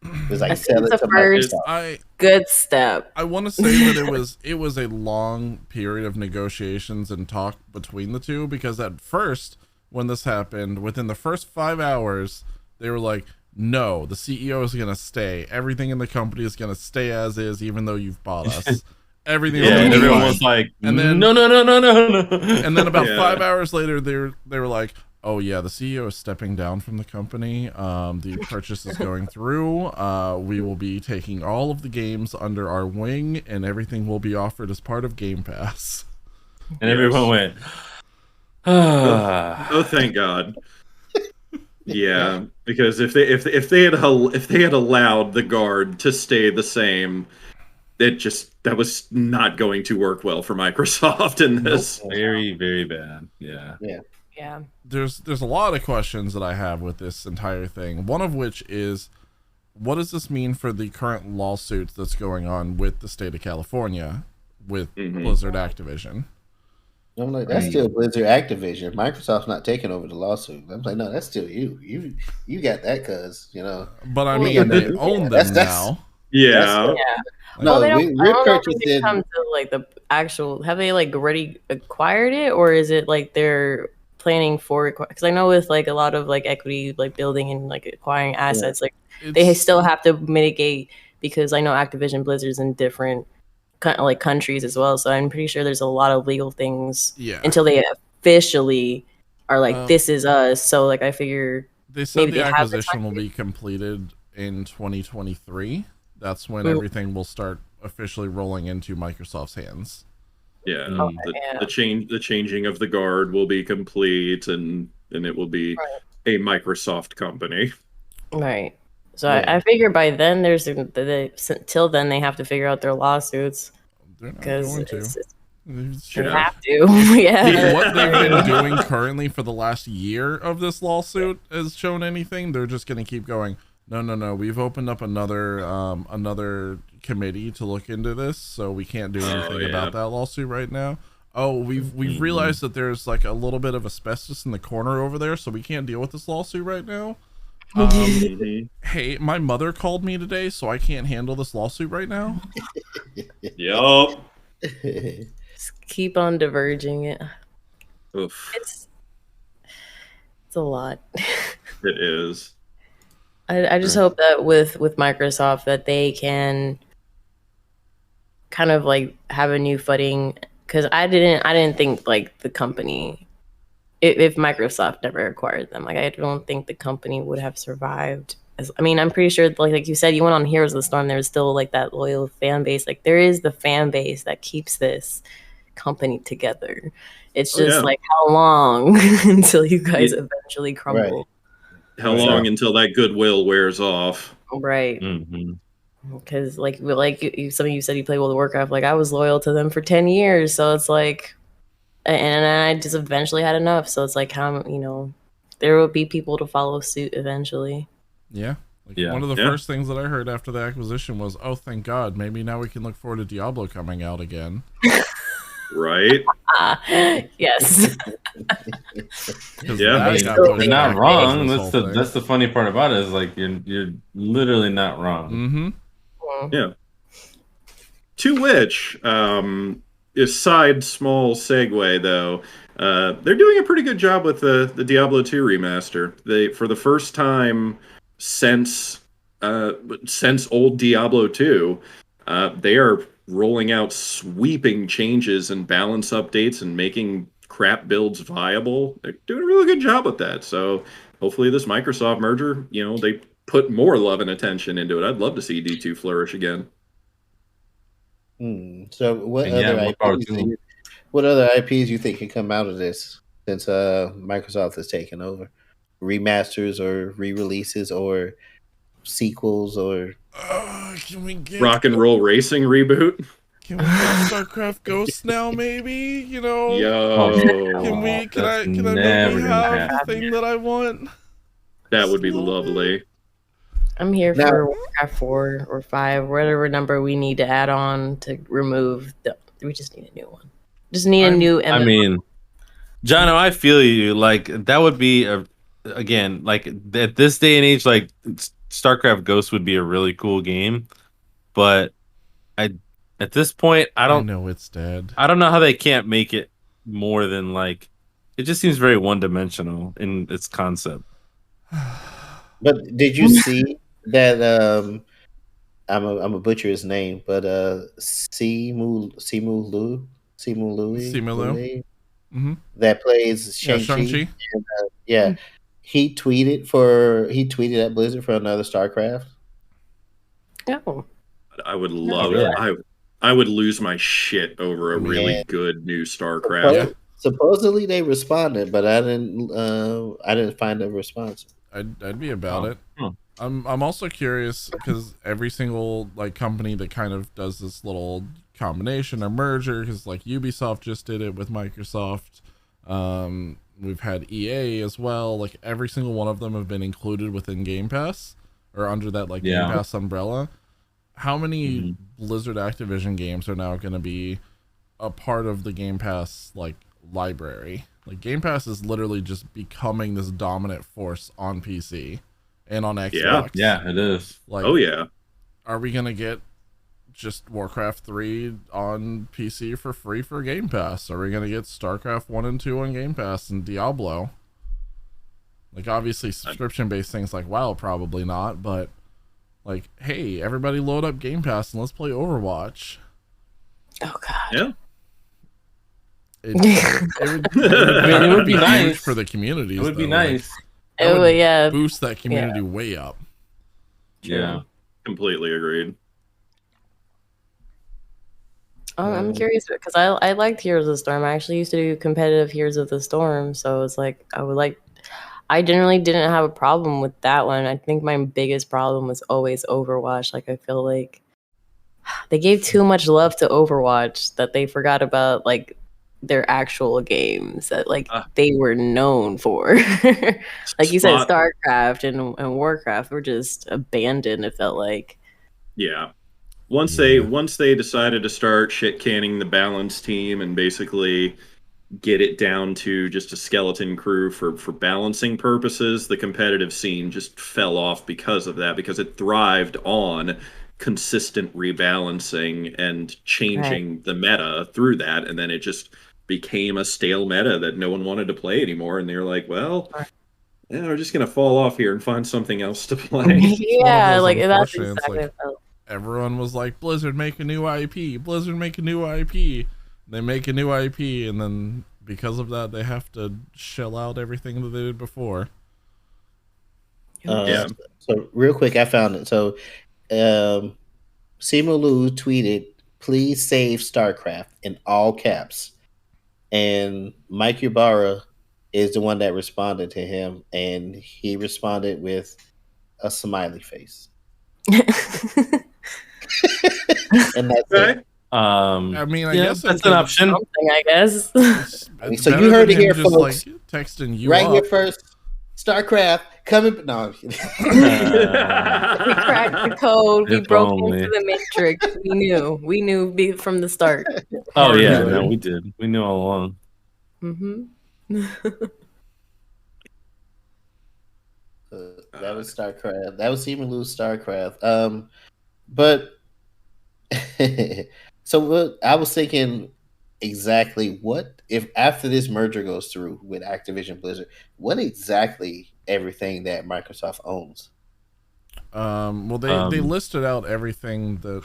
It was like sell it it's to the first Microsoft. good step. I want to say that it was a long period of negotiations and talk between the two, because at first, when this happened, within the first 5 hours, they were like, no, the CEO is going to stay. Everything in the company is going to stay as is, even though you've bought us. Everything. Yeah, will be everyone fine. was like, And then- no. And then about Yeah. 5 hours later, they were like, oh yeah, the CEO is stepping down from the company. The purchase is going through. We will be taking all of the games under our wing, and everything will be offered as part of Game Pass. And everyone went, Oh, thank God. Yeah, because if they had allowed the guard to stay the same, that was not going to work well for Microsoft in this. very, very bad. Yeah. Yeah. There's a lot of questions that I have with this entire thing. One of which is, what does this mean for the current lawsuits that's going on with the state of California with Blizzard Activision? I'm like, that's still Blizzard Activision. Microsoft's not taking over the lawsuit. I'm like, no, that's still you. You got that, cuz, you know. But I mean, they own them now. Yeah. No, I we're don't know if it purchasing. comes to like the actual. Have they like already acquired it, or is it like they're planning for? Because I know with like a lot of like equity, like building and like acquiring assets, like they still have to mitigate, because I know Activision Blizzard's in different like countries as well. So I'm pretty sure there's a lot of legal things until they officially are like, this is us. So like I figure they said the acquisition will be completed in 2023. That's when everything will start officially rolling into Microsoft's hands. Yeah, the changing of the guard will be complete, and it will be a Microsoft company. Right. So I figure by then till then they have to figure out their lawsuits. They're not going to. They have to. Yeah. What they've been doing currently for the last year of this lawsuit has shown anything. They're just going to keep going. No. We've opened up another committee to look into this, so we can't do anything about that lawsuit right now. Oh, we've realized that there's like a little bit of asbestos in the corner over there, so we can't deal with this lawsuit right now. Hey, my mother called me today, so I can't handle this lawsuit right now. Yup. Just keep on diverging it. Oof. It's a lot. It is. I just hope that with Microsoft that they can kind of like have a new footing, because I didn't think like the company, if Microsoft never acquired them, like I don't think the company would have survived. I mean, I'm pretty sure like you said, you went on Heroes of the Storm, there's still like that loyal fan base. Like there is the fan base that keeps this company together. It's just like how long until you guys eventually crumble. Right. How long until that goodwill wears off? Right. Because like some of you said you play World of Warcraft. Like I was loyal to them for 10 years, so it's like, and I just eventually had enough. So it's like how there will be people to follow suit eventually. Yeah. One of the first things that I heard after the acquisition was, oh, thank God, maybe now we can look forward to Diablo coming out again. Right? Yes. Yeah, you're not wrong. That's the funny part about it is like you're literally not wrong. Yeah. To which, side small segue though, they're doing a pretty good job with the Diablo 2 remaster. They, for the first time since old Diablo 2, they are rolling out sweeping changes and balance updates and making crap builds viable. They're doing a really good job with that. So hopefully this Microsoft merger, they put more love and attention into it. I'd love to see D2 flourish again. So what other IPs you think can come out of this since Microsoft has taken over? Remasters or re-releases or sequels or can we get Rock and Roll Racing reboot? Can we get StarCraft Ghosts now? Maybe Yo. Can I maybe have the thing that I want? That would be lovely. I'm here for Warcraft 4 or 5, whatever number we need to add on to remove. We just need a new one. Just need a new MMO. I mean, Jono, I feel you. Like that would be again, like at this day and age, like StarCraft Ghost would be a really cool game, but at this point, I know it's dead. I don't know how they can't make it more than like. It just seems very one-dimensional in its concept. But did you see that? I'm a butcher his name, but Simu Lu, that plays Shang-Chi. And, he tweeted at Blizzard for another StarCraft. Oh, I would love it. I would lose my shit over a really good new StarCraft. Supposedly they responded, but I didn't find a response. I'd be about it. I'm also curious because every single like company that kind of does this little combination or merger, because like Ubisoft just did it with Microsoft. We've had EA as well. Like every single one of them have been included within Game Pass or under that like Game Pass umbrella. How many Blizzard Activision games are now going to be a part of the Game Pass like library? Like Game Pass is literally just becoming this dominant force on PC and on Xbox. Yeah, it is. Like, are we gonna get just Warcraft 3 on PC for free for Game Pass? Are we gonna get StarCraft 1 and 2 on Game Pass and Diablo? Like obviously subscription based things like WoW probably not, but like, hey, everybody load up Game Pass and let's play Overwatch. Oh god. Yeah. It would be nice for the communities. It would be nice. Like, boost that community way up. Yeah, completely agreed. I'm curious because I liked Heroes of the Storm. I actually used to do competitive Heroes of the Storm, so it's like I generally didn't have a problem with that one. I think my biggest problem was always Overwatch. Like I feel like they gave too much love to Overwatch that they forgot about like their actual games that like they were known for. Like you said, StarCraft and Warcraft were just abandoned, it felt like. Yeah. Once they decided to start shit canning the balance team and basically get it down to just a skeleton crew for balancing purposes, the competitive scene just fell off because of that, because it thrived on consistent rebalancing and changing the meta through that, and then it just became a stale meta that no one wanted to play anymore, and they were like, well, we're just gonna fall off here and find something else to play. Yeah, like that's exactly like, everyone was like, Blizzard make a new IP, Blizzard make a new IP. They make a new IP, and then because of that, they have to shell out everything that they did before. So real quick, I found it. So Simu Lu tweeted, "Please save StarCraft" in all caps, and Mike Ybarra is the one that responded to him, and he responded with a smiley face. And that's it. I mean, I guess that's an option. I guess. So you heard it here, folks. Like texting you right up. here first. StarCraft coming. No, We cracked the code. We broke into the matrix. We knew from the start. Oh yeah, no, we did. We knew all along. That was StarCraft. That was even lose StarCraft. But so what I was thinking exactly what if after this merger goes through with Activision Blizzard, what exactly everything that Microsoft owns? Well, they listed out everything that.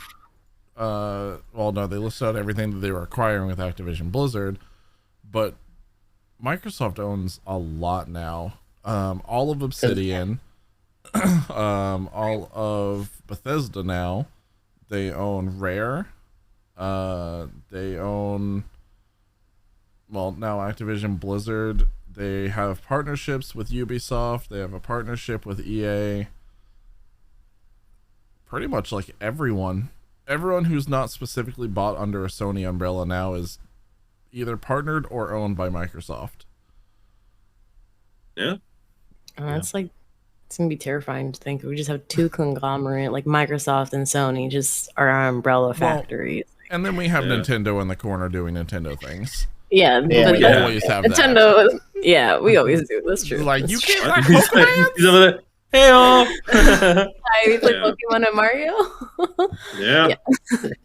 They listed out everything that they were acquiring with Activision Blizzard, but Microsoft owns a lot now. All of Obsidian, all of Bethesda now. They own Rare. They own, now Activision Blizzard. They have partnerships with Ubisoft. They have a partnership with EA. Pretty much like everyone who's not specifically bought under a Sony umbrella now is either partnered or owned by Microsoft. Yeah. It's gonna be terrifying to think we just have two conglomerate like Microsoft and Sony just are our umbrella factories. And then we have Nintendo in the corner doing Nintendo things. Yeah, we always have Nintendo. That. Yeah, we always do. That's true. Like you can't like Pokemon. Hey, we play Pokemon and Mario. Yeah.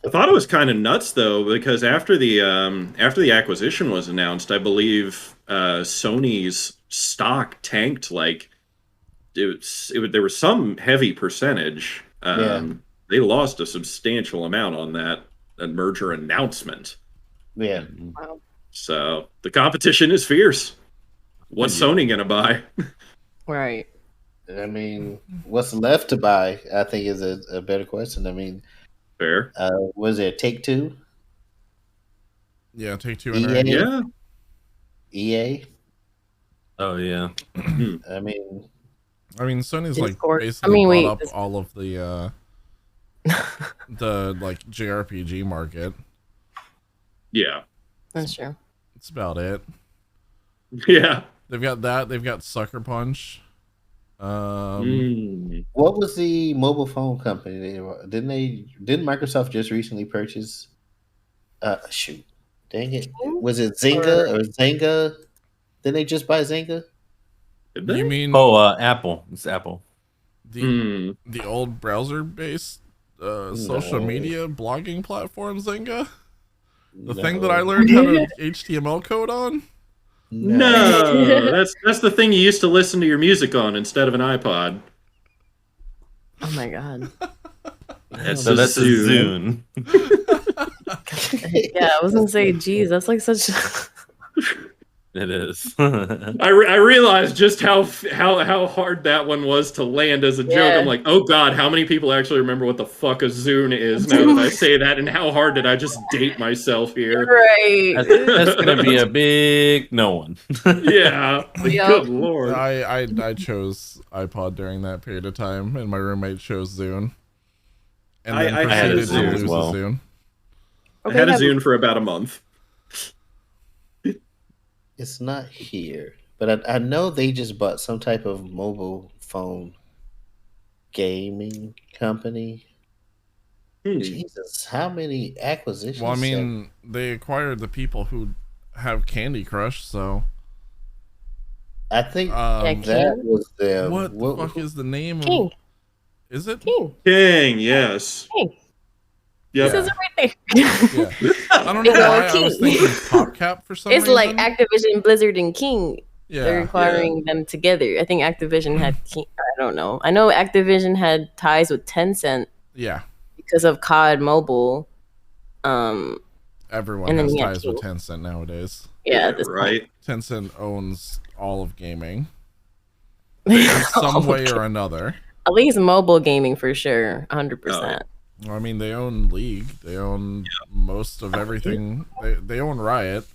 I thought it was kind of nuts though, because after the acquisition was announced, I believe Sony's stock tanked like there was some heavy percentage. They lost a substantial amount on that merger announcement. Yeah. Wow. So the competition is fierce. What's Sony gonna buy? Right. I mean, what's left to buy? I think is a better question. I mean, fair. Was it Take-Two? Yeah, Take-Two. EA? Yeah. EA. Oh yeah. I mean, Sony's Discord. basically bought up all of the like JRPG market. Yeah. That's true. That's about it. Yeah. They've got that. They've got Sucker Punch. what was the mobile phone company? Didn't Microsoft just recently purchase? Shoot, dang it! Was it Zynga or Zynga? Didn't they just buy Zynga? You mean? Apple. It's Apple. The old browser-based social media blogging platform Zynga. The thing that I learned how to HTML code on. No, that's the thing you used to listen to your music on instead of an iPod. Oh my god. That's a Zune. Yeah, I was gonna say, geez, that's like such. It is. I realized just how hard that one was to land as a joke. I'm like, oh god, how many people actually remember what the fuck a Zune is now that I say that, and how hard did I just date myself here? Right. That's gonna be a big no one. Yeah. Good lord. I chose iPod during that period of time, and my roommate chose Zune. And then I had a Zune as well. Zune. I had a Zune for about a month. It's not here, but I know they just bought some type of mobile phone gaming company. Jesus, how many acquisitions? Well, I mean, they acquired the people who have Candy Crush, so I think that was them. What the fuck is the name? King. Is it King? King, yes. King. Yep. This is right there. Yeah. I don't know why I was thinking PopCap for some reason. It's like Activision, Blizzard, and King. Yeah. They're acquiring them together. I think Activision had King. I don't know. I know Activision had ties with Tencent. Yeah. Because of COD Mobile. Everyone has ties with Tencent nowadays. Yeah, right. Tencent owns all of gaming in some way or another. At least mobile gaming for sure, 100%. I mean, they own League. They own most of everything. They own Riot.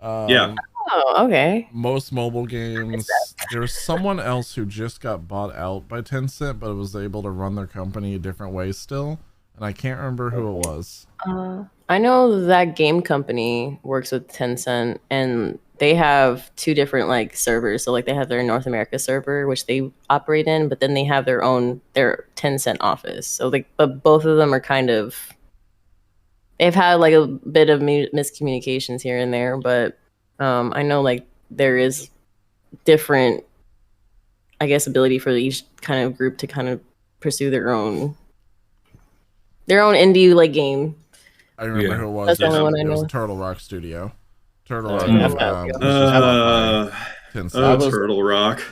Yeah. Oh, okay. Most mobile games. There was someone else who just got bought out by Tencent, but was able to run their company a different way still. And I can't remember who it was. I know that game company works with Tencent, and they have two different like servers. So like they have their North America server, which they operate in, but then they have their 10-cent office. So like, but both of them are kind of, they've had like a bit of miscommunications here and there, but I know like there is different, I guess, ability for each kind of group to kind of pursue their own indie like game. I remember who it was. That's the only one I know. It was Turtle Rock Studio. Turtle Rock. Turtle Rock.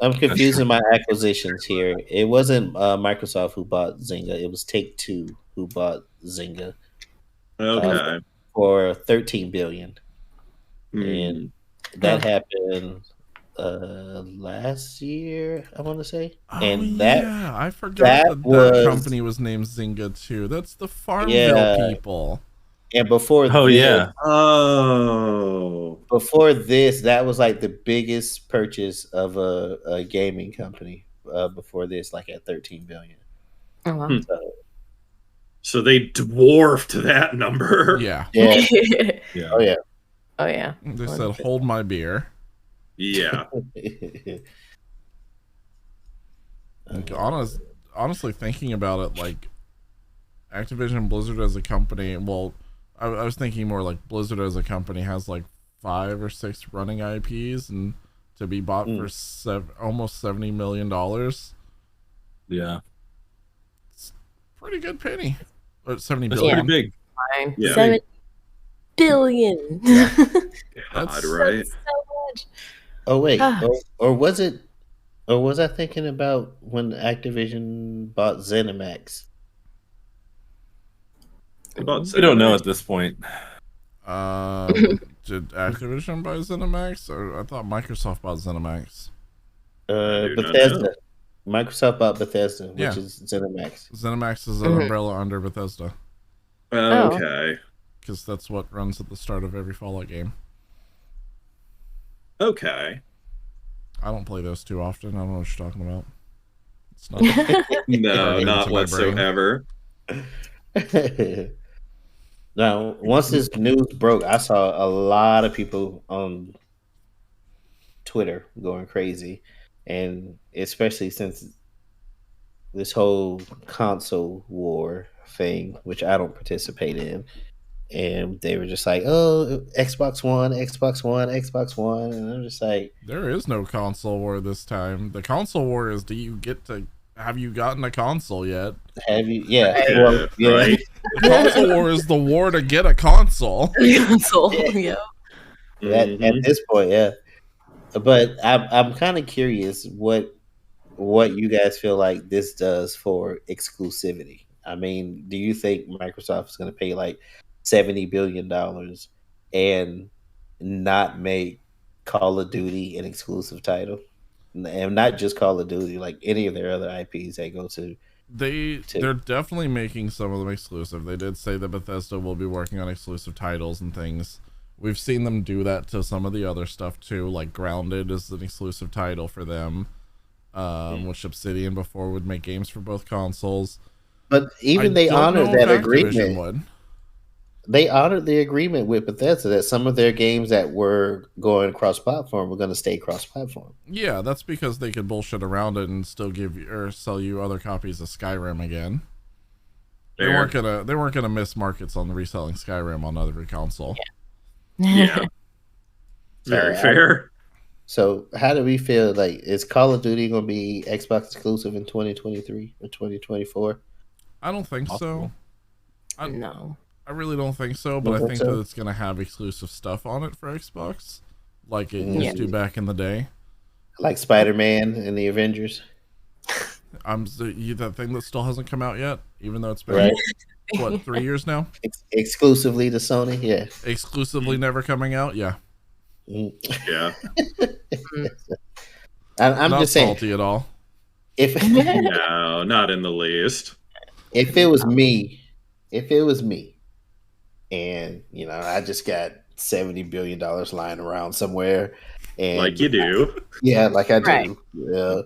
I'm confusing my acquisitions here. It wasn't Microsoft who bought Zynga. It was Take-Two who bought Zynga. Okay. For $13 billion. And that happened last year, I want to say. I forgot that company was named Zynga too. That's the Farmville people. And before before this, that was like the biggest purchase of a gaming company before this, like at $13 billion. Oh wow. So they dwarfed that number. Yeah. Oh yeah. They said, "Hold my beer." Yeah. Honestly, thinking about it, like Activision Blizzard as a company, well, I was thinking more like Blizzard as a company has like 5 or 6 running IPs, and to be bought for almost $70 million. Yeah, it's pretty good penny. Or 70 billion. Pretty big. Yeah. 70 billion. God, right? So much. Oh wait, or was it? Or was I thinking about when Activision bought ZeniMax? We don't know at this point. Did Activision buy ZeniMax, or I thought Microsoft bought ZeniMax? Bethesda. Microsoft bought Bethesda, which is ZeniMax. ZeniMax is an umbrella under Bethesda. Okay. Because that's what runs at the start of every Fallout game. Okay. I don't play those too often. I don't know what you're talking about. It's not. No, not whatsoever. Now, once this news broke, I saw a lot of people on Twitter going crazy, and especially since this whole console war thing, which I don't participate in, and they were just like, "Oh, Xbox One, Xbox One, Xbox One," and I'm just like, there is no console war this time. The console war is, have you gotten a console yet? Have you? Right. The console war is the war to get a console. Console, At this point, yeah. But I'm kind of curious what you guys feel like this does for exclusivity. I mean, do you think Microsoft is going to pay like $70 billion and not make Call of Duty an exclusive title? And not just Call of Duty, like any of their other IPs they go to. They're definitely making some of them exclusive. They did say that Bethesda will be working on exclusive titles and things. We've seen them do that to some of the other stuff too, like Grounded is an exclusive title for them, which Obsidian before would make games for both consoles. But even they honored that agreement. They honored the agreement with Bethesda that some of their games that were going cross-platform were going to stay cross-platform. Yeah, that's because they could bullshit around it and still give you or sell you other copies of Skyrim again. They weren't gonna miss markets on the reselling Skyrim on every console. Yeah. Very fair. So how do we feel? Like, is Call of Duty going to be Xbox exclusive in 2023 or 2024? I don't think so. No. I really don't think so, but I think that it's going to have exclusive stuff on it for Xbox, like it used to back in the day. Like Spider-Man and the Avengers? That thing that still hasn't come out yet, even though it's been, 3 years now? Exclusively to Sony, yeah. Exclusively never coming out, yeah. Yeah. I'm not just saying, salty at all. No, not in the least. If it was me, and I just got $70 billion lying around somewhere, and like you do, yeah, like I do, yeah,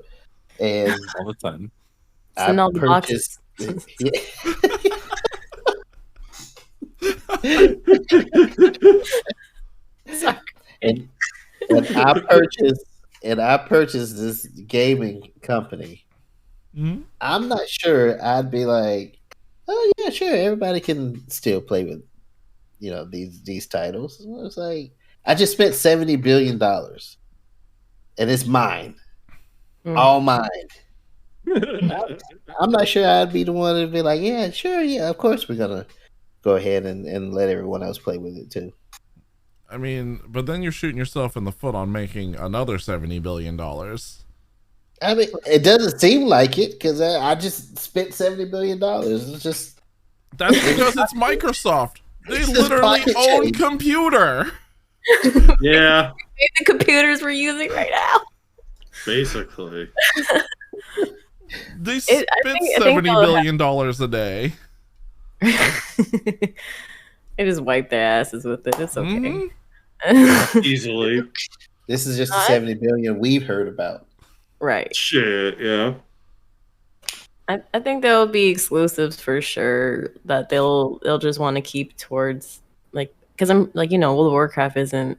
and all the time. Send all the boxes. And I purchased this gaming company. Mm-hmm. I'm not sure I'd be like, oh yeah, sure, everybody can still play with, these titles. It's like I just spent $70 billion, and it's mine, all mine. I'm not sure I'd be the one to be like, yeah, sure, yeah, of course we're gonna go ahead and let everyone else play with it too. I mean, but then you're shooting yourself in the foot on making another $70 billion. I mean, it doesn't seem like it because I just spent $70 billion. It's just that's because it's Microsoft. They literally own computer. Yeah, the computers we're using right now. Basically, they spend $70 billion a day. They just wipe their asses with it. It's okay. Easily. This is just the 70 billion we've heard about. Right. Shit, yeah. I think there'll be exclusives for sure that they'll just want to keep towards, like, because I'm like, World of Warcraft isn't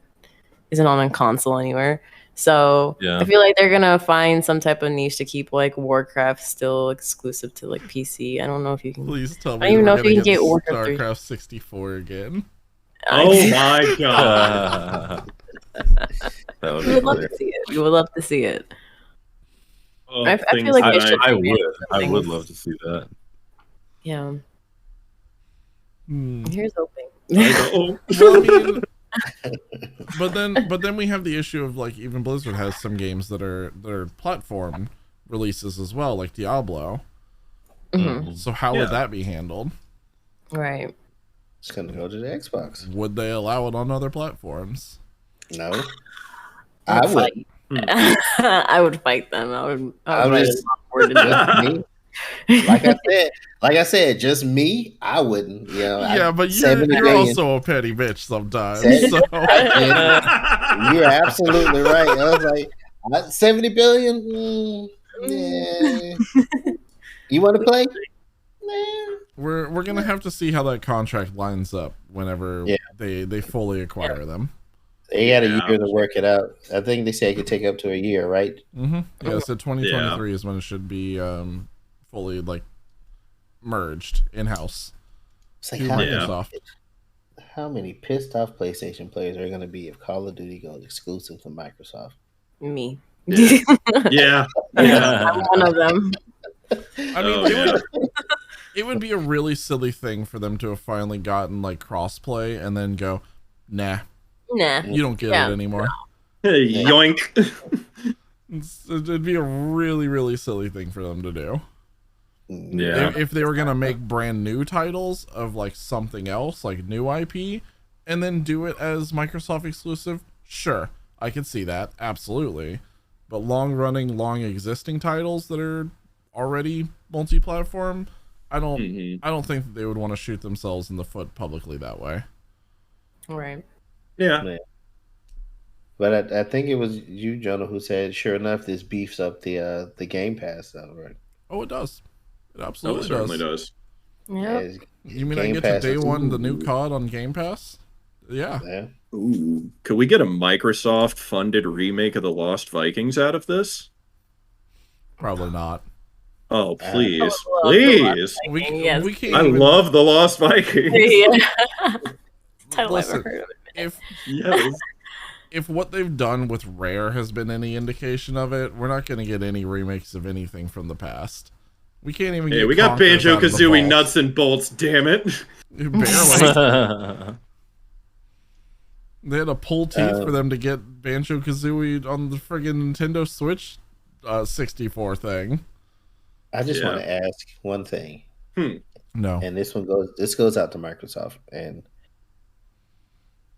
on a console anywhere. So I feel like they're gonna find some type of niche to keep like Warcraft still exclusive to like PC. I don't know if you can. Please tell me. I don't even know if you can get Starcraft 64 again. Oh my god! We would love to see it. We would love to see it. Oh, I feel like I would love to see that. Yeah. Here's hoping. Well, I mean, but then we have the issue of like even Blizzard has some games that are platform releases as well, like Diablo. So how would that be handled? Right. It's gonna go to the Xbox. Would they allow it on other platforms? No. I would. I would fight them. I would just me. Like I said, just me. I wouldn't. Yeah, but you're also a petty bitch sometimes. So. You're absolutely right. I was like, 70 billion. Yeah. You want to play? Nah. We're gonna have to see how that contract lines up whenever they fully acquire them. They got a year to work it out. I think they say it could take up to a year, right? Mm-hmm. Yeah, so 2023 is when it should be fully like merged in house. It's like how many pissed off PlayStation players are going to be if Call of Duty goes exclusive to Microsoft? Me. Yeah. I'm one of them. I mean, it would be a really silly thing for them to have finally gotten like crossplay and then go, nah, you don't get it anymore. Yoink. It'd be a really, really silly thing for them to do. Yeah. If they were gonna make brand new titles of like something else, like new IP, and then do it as Microsoft exclusive, sure, I could see that, absolutely. But long-running, long-existing titles that are already multi-platform, I don't think that they would want to shoot themselves in the foot publicly that way. Right. Yeah. But I think it was you, Jonah, who said, sure enough, this beefs up the Game Pass, though, right? Oh, it does. It absolutely certainly does. Yeah. You mean Game I get Pass to day one the new COD on Game Pass? Yeah. Ooh. Could we get a Microsoft-funded remake of The Lost Vikings out of this? Probably not. Oh, please. Please. We can't I love The Lost Vikings. Title I've ever heard of it. If what they've done with Rare has been any indication of it, we're not going to get any remakes of anything from the past. We can't even get we got Banjo-Kazooie nuts and bolts, damn it. Barely. They had to pull teeth for them to get Banjo-Kazooie on the friggin' Nintendo Switch 64 thing. I just want to ask one thing. No. And this goes out to Microsoft. And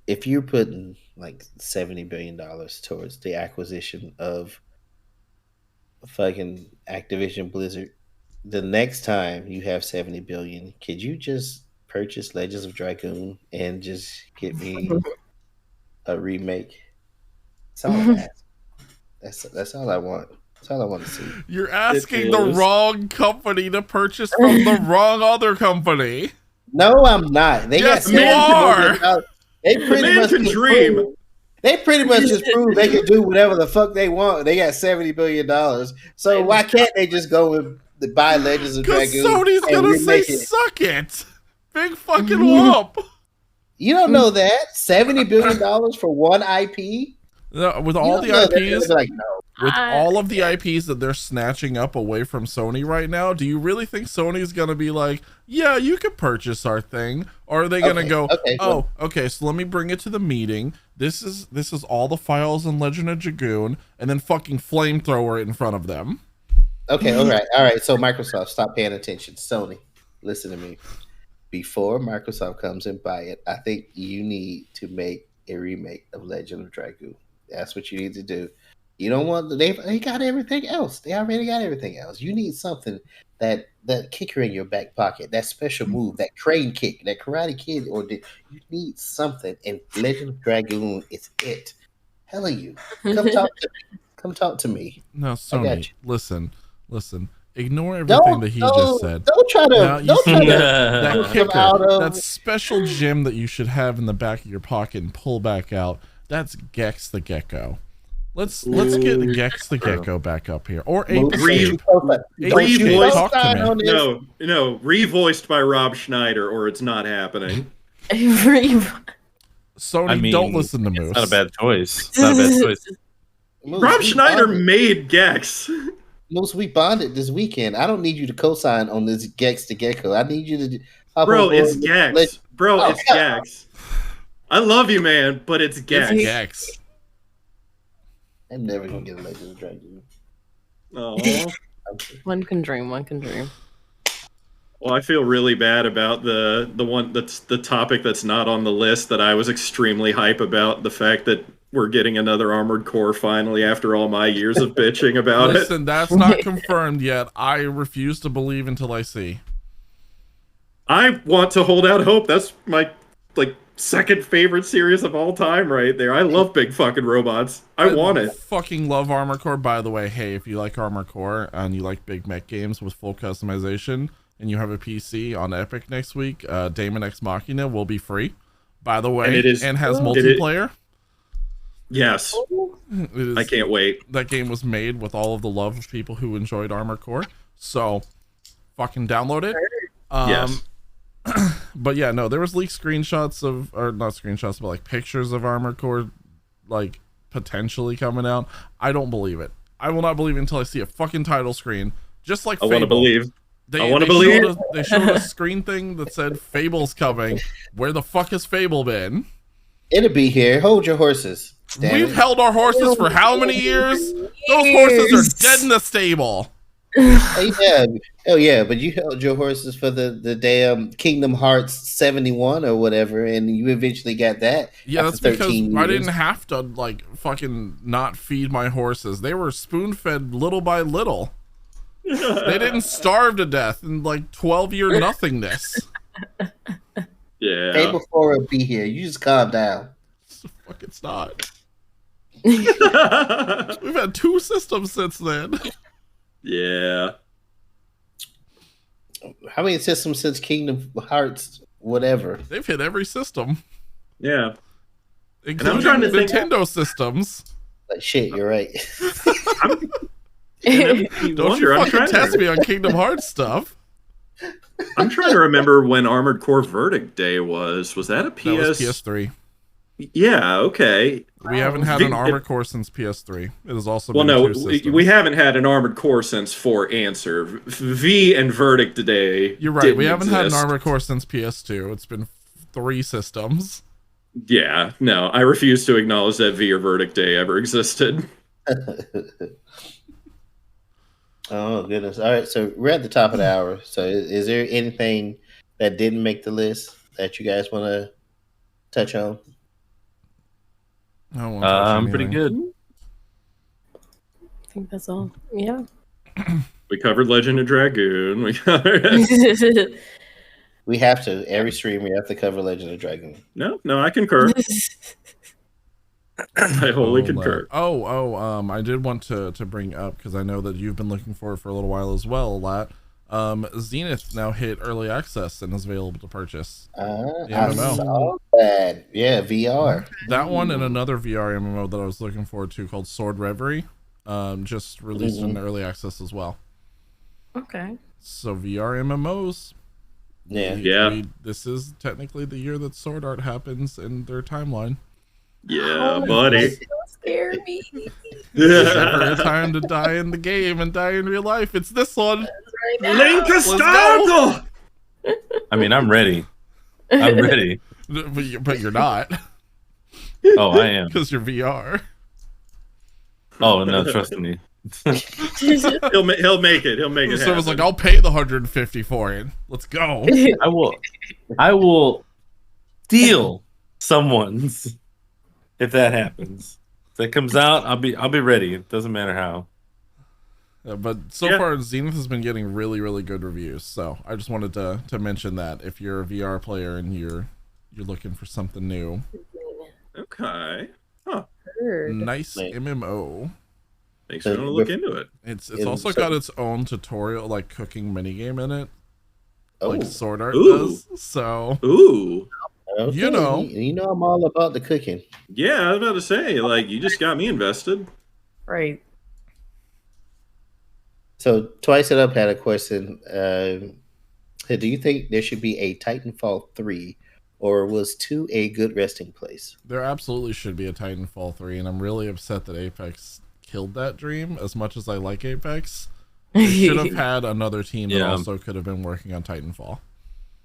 if you're putting like $70 billion towards the acquisition of fucking Activision Blizzard, the next time you have $70 billion, could you just purchase Legends of Dragoon and just get me a remake? That's all I ask. That's all I want. That's all I want to see. You're asking the wrong company to purchase from the wrong other company. No, I'm not. They yes, you are. They pretty much can dream. They pretty much just proved they can do whatever the fuck they want. They got $70 billion. So why can't they just go and buy Legends of Dragoon? Because Sony's gonna say, "Suck it, big fucking whoop." You don't know that $70 billion for one IP. No, with all the IPs, like, no. with all of the IPs that they're snatching up away from Sony right now, do you really think Sony's gonna be like, "Yeah, you could purchase our thing," or are they gonna go, "Oh, okay, so let me bring it to the meeting. This is all the files in Legend of Dragoon," and then fucking flamethrower it in front of them? Okay, all right. So Microsoft, stop paying attention. Sony, listen to me. Before Microsoft comes and buy it, I think you need to make a remake of Legend of Dragoon. That's what you need to do. You don't want they got everything else. They already got everything else. You need something that kicker in your back pocket, that special move, that crane kick, that Karate Kid, you need something. And Legend of Dragoon is it. Telling you, come talk to me. No, Sony, listen. Ignore everything that he just said. Don't try to. That kicker, that special gem that you should have in the back of your pocket and pull back out. That's Gex the Gecko. Let's get Gex the Gecko back up here, or Ape Escape. Talk to me. No, revoiced by Rob Schneider, or it's not happening. Sony, don't listen to Moose. It's not a bad choice. It's not a bad choice. Rob Schneider made Gex. Moose, we bonded this weekend. I don't need you to co-sign on this Gex the Gecko. I need you to. Bro, it's Gex. It's Gex. I love you, man, but it's Gex. It's Gex. I'm never gonna get a Legend of Dragoon. Oh, one can dream. Well, I feel really bad about the one that's the topic that's not on the list that I was extremely hype about. The fact that we're getting another Armored Core finally after all my years of bitching about it. Listen, that's not confirmed yet. I refuse to believe until I see. I want to hold out hope. That's my second favorite series of all time right there. I love big fucking robots. I want it. Fucking love Armored Core. By the way, hey, if you like Armored Core and you like big mech games with full customization and you have a PC on Epic next week, Daemon X Machina will be free, by the way, and has multiplayer. Yes. I can't wait. That game was made with all of the love of people who enjoyed Armored Core. So fucking download it. Yes. But yeah, no, there was leaked screenshots or not screenshots, but pictures of Armored Core potentially coming out. I don't believe it. I will not believe it until I see a fucking title screen. Just like Fable. I want to believe. They showed a screen thing that said Fable's coming. Where the fuck has Fable been? It'll be here. Hold your horses. We've held our horses for how many years? Those horses are dead in the stable. Oh yeah, but you held your horses for the damn Kingdom Hearts 71 or whatever, and you eventually got that. Yeah, that's because I didn't have to fucking not feed my horses. They were spoon fed little by little. They didn't starve to death in 12-year nothingness. Yeah. Fable 4 will be here. You just calm down. Fuck, it's not. We've had 2 systems since then. Yeah. How many systems since Kingdom Hearts, whatever? They've hit every system. Yeah. Including Nintendo systems. Shit, you're right. Don't you fucking test me on Kingdom Hearts stuff. I'm trying to remember when Armored Core Verdict Day was. Was that a PS? That was PS3. Yeah, okay. We haven't had an Armored Core since PS3. It has also been 2 systems. We haven't had an Armored Core since 4 Answer. V and Verdict Day. You're right. We haven't had an Armored Core since PS2. It's been 3 systems. Yeah, no, I refuse to acknowledge that V or Verdict Day ever existed. Oh, goodness. All right, so we're at the top of the hour. So is there anything that didn't make the list that you guys want to touch on? I'm pretty good. I think that's all. Yeah. We covered Legend of Dragoon. We have to. Every stream, we have to cover Legend of Dragoon. No, I concur. I wholly concur. I did want to bring up, because I know that you've been looking for it for a little while as well, Lat. Zenith now hit early access and is available to purchase. I saw that. Yeah, VR. That one and another VR MMO that I was looking forward to called Sword Reverie, just released in early access as well. Okay. So VR MMOs. Yeah. This is technically the year that Sword Art happens in their timeline. Yeah, buddy. Don't scare me. There's never a time to die in the game and die in real life. It's this one. Link Astardo! I mean, I'm ready. I'm ready. But you're not. Oh, I am. Because you're VR. Oh, no, trust me. He'll make it. He'll make it. So I was like, I'll pay the 150 for it. Let's go. I will steal someone's if that happens. If that comes out, I'll be ready. It doesn't matter how. But so far, Zenith has been getting really, really good reviews. So I just wanted to mention that if you're a VR player and you're looking for something new. Okay. Huh. Nice MMO. Makes me want to look into it. It's also got its own tutorial, like cooking minigame in it. Like Sword Art does. So Okay. you know I'm all about the cooking. Yeah, I was about to say, like, you just got me invested. Right. So Twice It Up had a question. Do you think there should be a Titanfall 3, or was 2 a good resting place? There absolutely should be a Titanfall 3, and I'm really upset that Apex killed that dream. As much as I like Apex, they should have had another team that also could have been working on Titanfall.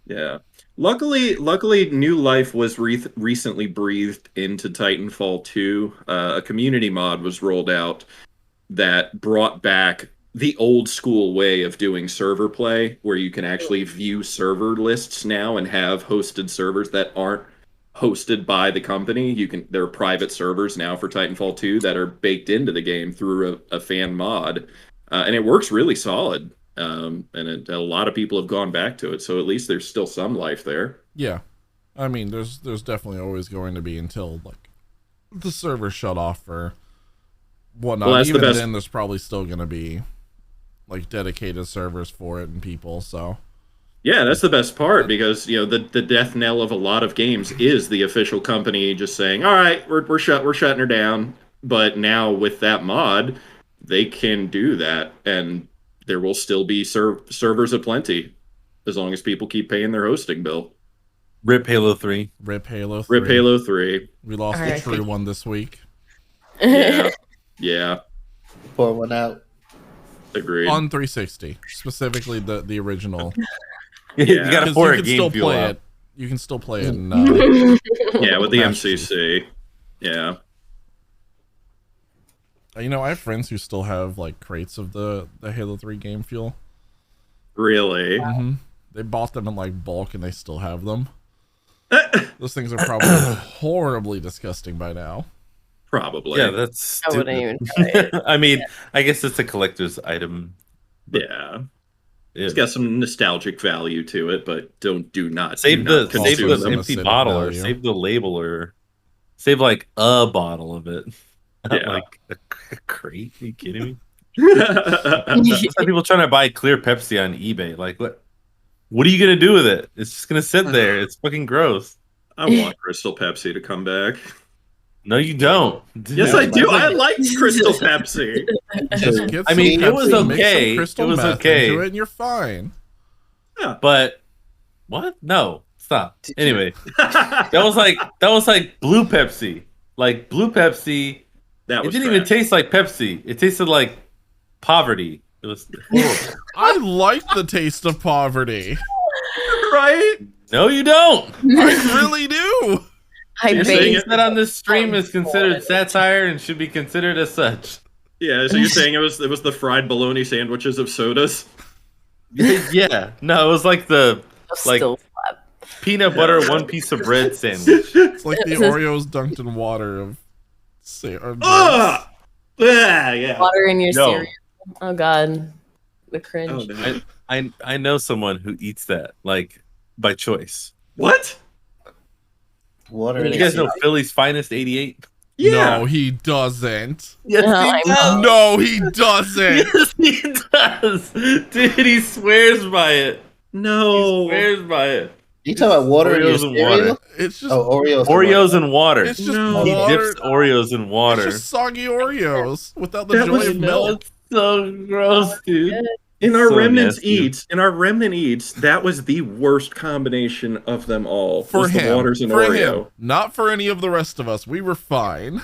Yeah. Luckily, new life was recently breathed into Titanfall 2. A community mod was rolled out that brought back the old school way of doing server play, where you can actually view server lists now and have hosted servers that aren't hosted by the company. There are private servers now for Titanfall 2 that are baked into the game through a fan mod, and it works really solid. And a lot of people have gone back to it, so at least there's still some life there. Yeah, I mean, there's definitely always going to be until like the server shut off or whatnot. Well, even then, there's probably still going to be like dedicated servers for it and people. So yeah, that's the best part, because the death knell of a lot of games is the official company just saying, all right, we're shutting her down. But now with that mod, they can do that, and there will still be servers aplenty as long as people keep paying their hosting bill. Rip Halo 3. Rip Halo 3. Rip Halo 3. We lost the true one this week. Yeah. Pour one out. Agreed. On 360, specifically the original. You gotta pour a game fuel out. You can still play it. Yeah, with the MCC. Yeah. I have friends who still have like crates of the Halo 3 game fuel. Really? Mm-hmm. They bought them in like bulk and they still have them. Those things are probably horribly disgusting by now. Probably. Yeah, that's stupid. I wouldn't even try it. I mean, I guess it's a collector's item. Yeah. It's got some nostalgic value to it, but do not save the empty bottle value. Or save the label or save like a bottle of it. Not like a crate. Are you kidding me? It's like people trying to buy clear Pepsi on eBay. Like, what are you gonna do with it? It's just gonna sit there. It's fucking gross. I want Crystal Pepsi to come back. No, you don't. Yes, I do. I like Crystal Pepsi. I mean, it was okay. It was okay. And you're fine. Yeah. But what? No, stop. Anyway, that was like blue Pepsi. Like blue Pepsi. That was it didn't even taste like Pepsi. It tasted like poverty. It was horrible. I like the taste of poverty. Right? No, you don't. I really do. You're saying that on this stream is considered satire and should be considered as such. Yeah, so you're saying it was the fried bologna sandwiches of sodas? Yeah. No, it was like the peanut butter one piece of bread sandwich. It's like the Oreos dunked in water of yeah. Water in your cereal. Oh god. The cringe. Oh, I know someone who eats that, like, by choice. What? Water. You guys know Philly's Finest 88? Yeah. No, he doesn't. Yes, he does. No, he doesn't. Yes, he does. Dude, he swears by it. No. He swears by it. You talking about water in your Oreos and cereal? water. It's just Oreos and water. It's just No. He water. dips Oreos in water. It's just soggy Oreos without the That joy was- of milk. It's so gross, dude. In our So remnant nasty. eats, that was the worst combination of them all. For was him, the waters and for Oreo. him, not for any of the rest of us. We were fine.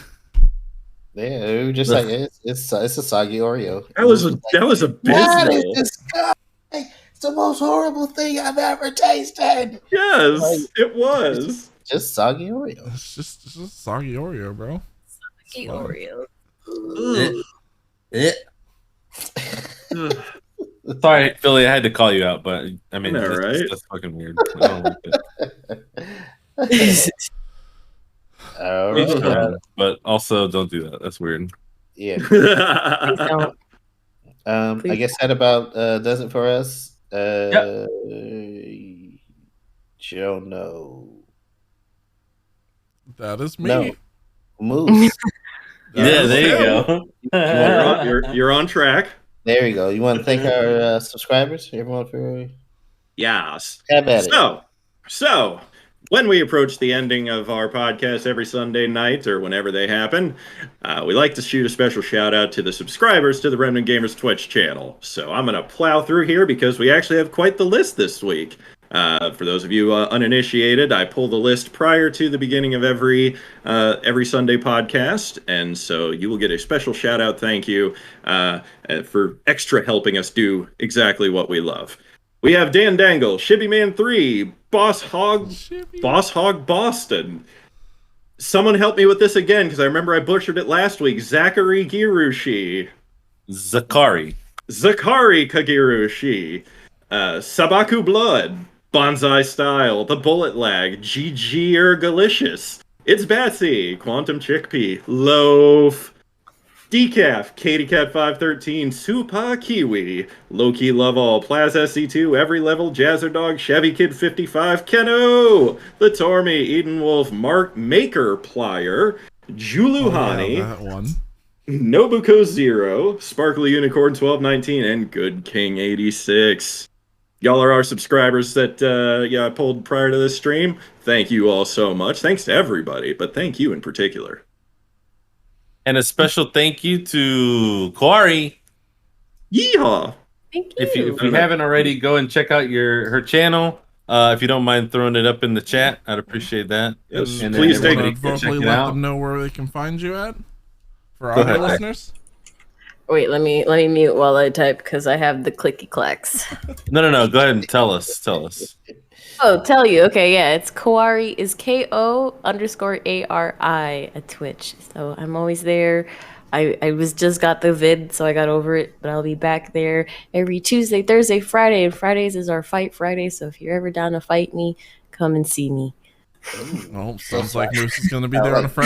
Yeah, we were just like it's a soggy Oreo. That was That is abysmal. disgusting. It's the most horrible thing I've ever tasted. Yes, it was. Just soggy Oreo. It's just soggy Oreo, bro. Soggy Oreo. Sorry, Philly, I had to call you out, but I mean, I know, that's fucking weird. I don't like it. All right. But also, don't do that. That's weird. Yeah. Please don't. I guess that about does it for us. Jono. That is me. No. Moose. Yeah, is there you him. go. you're on track. There you go. You want to thank our subscribers, everyone, for Yes. have at it. So when we approach the ending of our podcast every Sunday night or whenever they happen, we like to shoot a special shout out to the subscribers to the Remnant Gamers Twitch channel. So I'm going to plow through here because we actually have quite the list this week. For those of you uninitiated, I pull the list prior to the beginning of every Sunday podcast, and so you will get a special shout out. Thank you for extra helping us do exactly what we love. We have Dan Dangle, Shibbyman3, Boss Hog Boston. Someone help me with this again because I remember I butchered it last week. Zachary Girushi, Zakari Kagirushi, Sabaku Blood, Bonsai Style, The Bullet Lag, GG Ergalicious, It's Batsy, Quantum Chickpea, Loaf, Decaf, KatieCat513, Supa Kiwi, Loki Love All, Plaza SC2, Every Level, Jazzerdog, Chevy Kid 55, Keno, The Tormy, Eden Wolf, Mark Maker Plier, Juluhani, that one. Nobuko Zero, Sparkly Unicorn 1219, and Good King 86. Y'all are our subscribers that I pulled prior to this stream. Thank you all so much. Thanks to everybody, but thank you in particular. And a special thank you to Kwari. Yeehaw! Thank you. If you haven't already, go and check out her channel. If you don't mind throwing it up in the chat, I'd appreciate that. Yes, And please then take vocally it let out. them know where they can find you at for Go our ahead. listeners. Wait, let me mute while I type because I have the clicky clacks. No. Go ahead and tell us. Oh, tell you. Okay, yeah, it's Koari is KO_ARI at Twitch. So I'm always there. I was just got the vid, so I got over it, but I'll be back there every Tuesday, Thursday, Friday, and Fridays is our Fight Friday. So if you're ever down to fight me, come and see me. Well, sounds like Moose is going to be there on a Friday.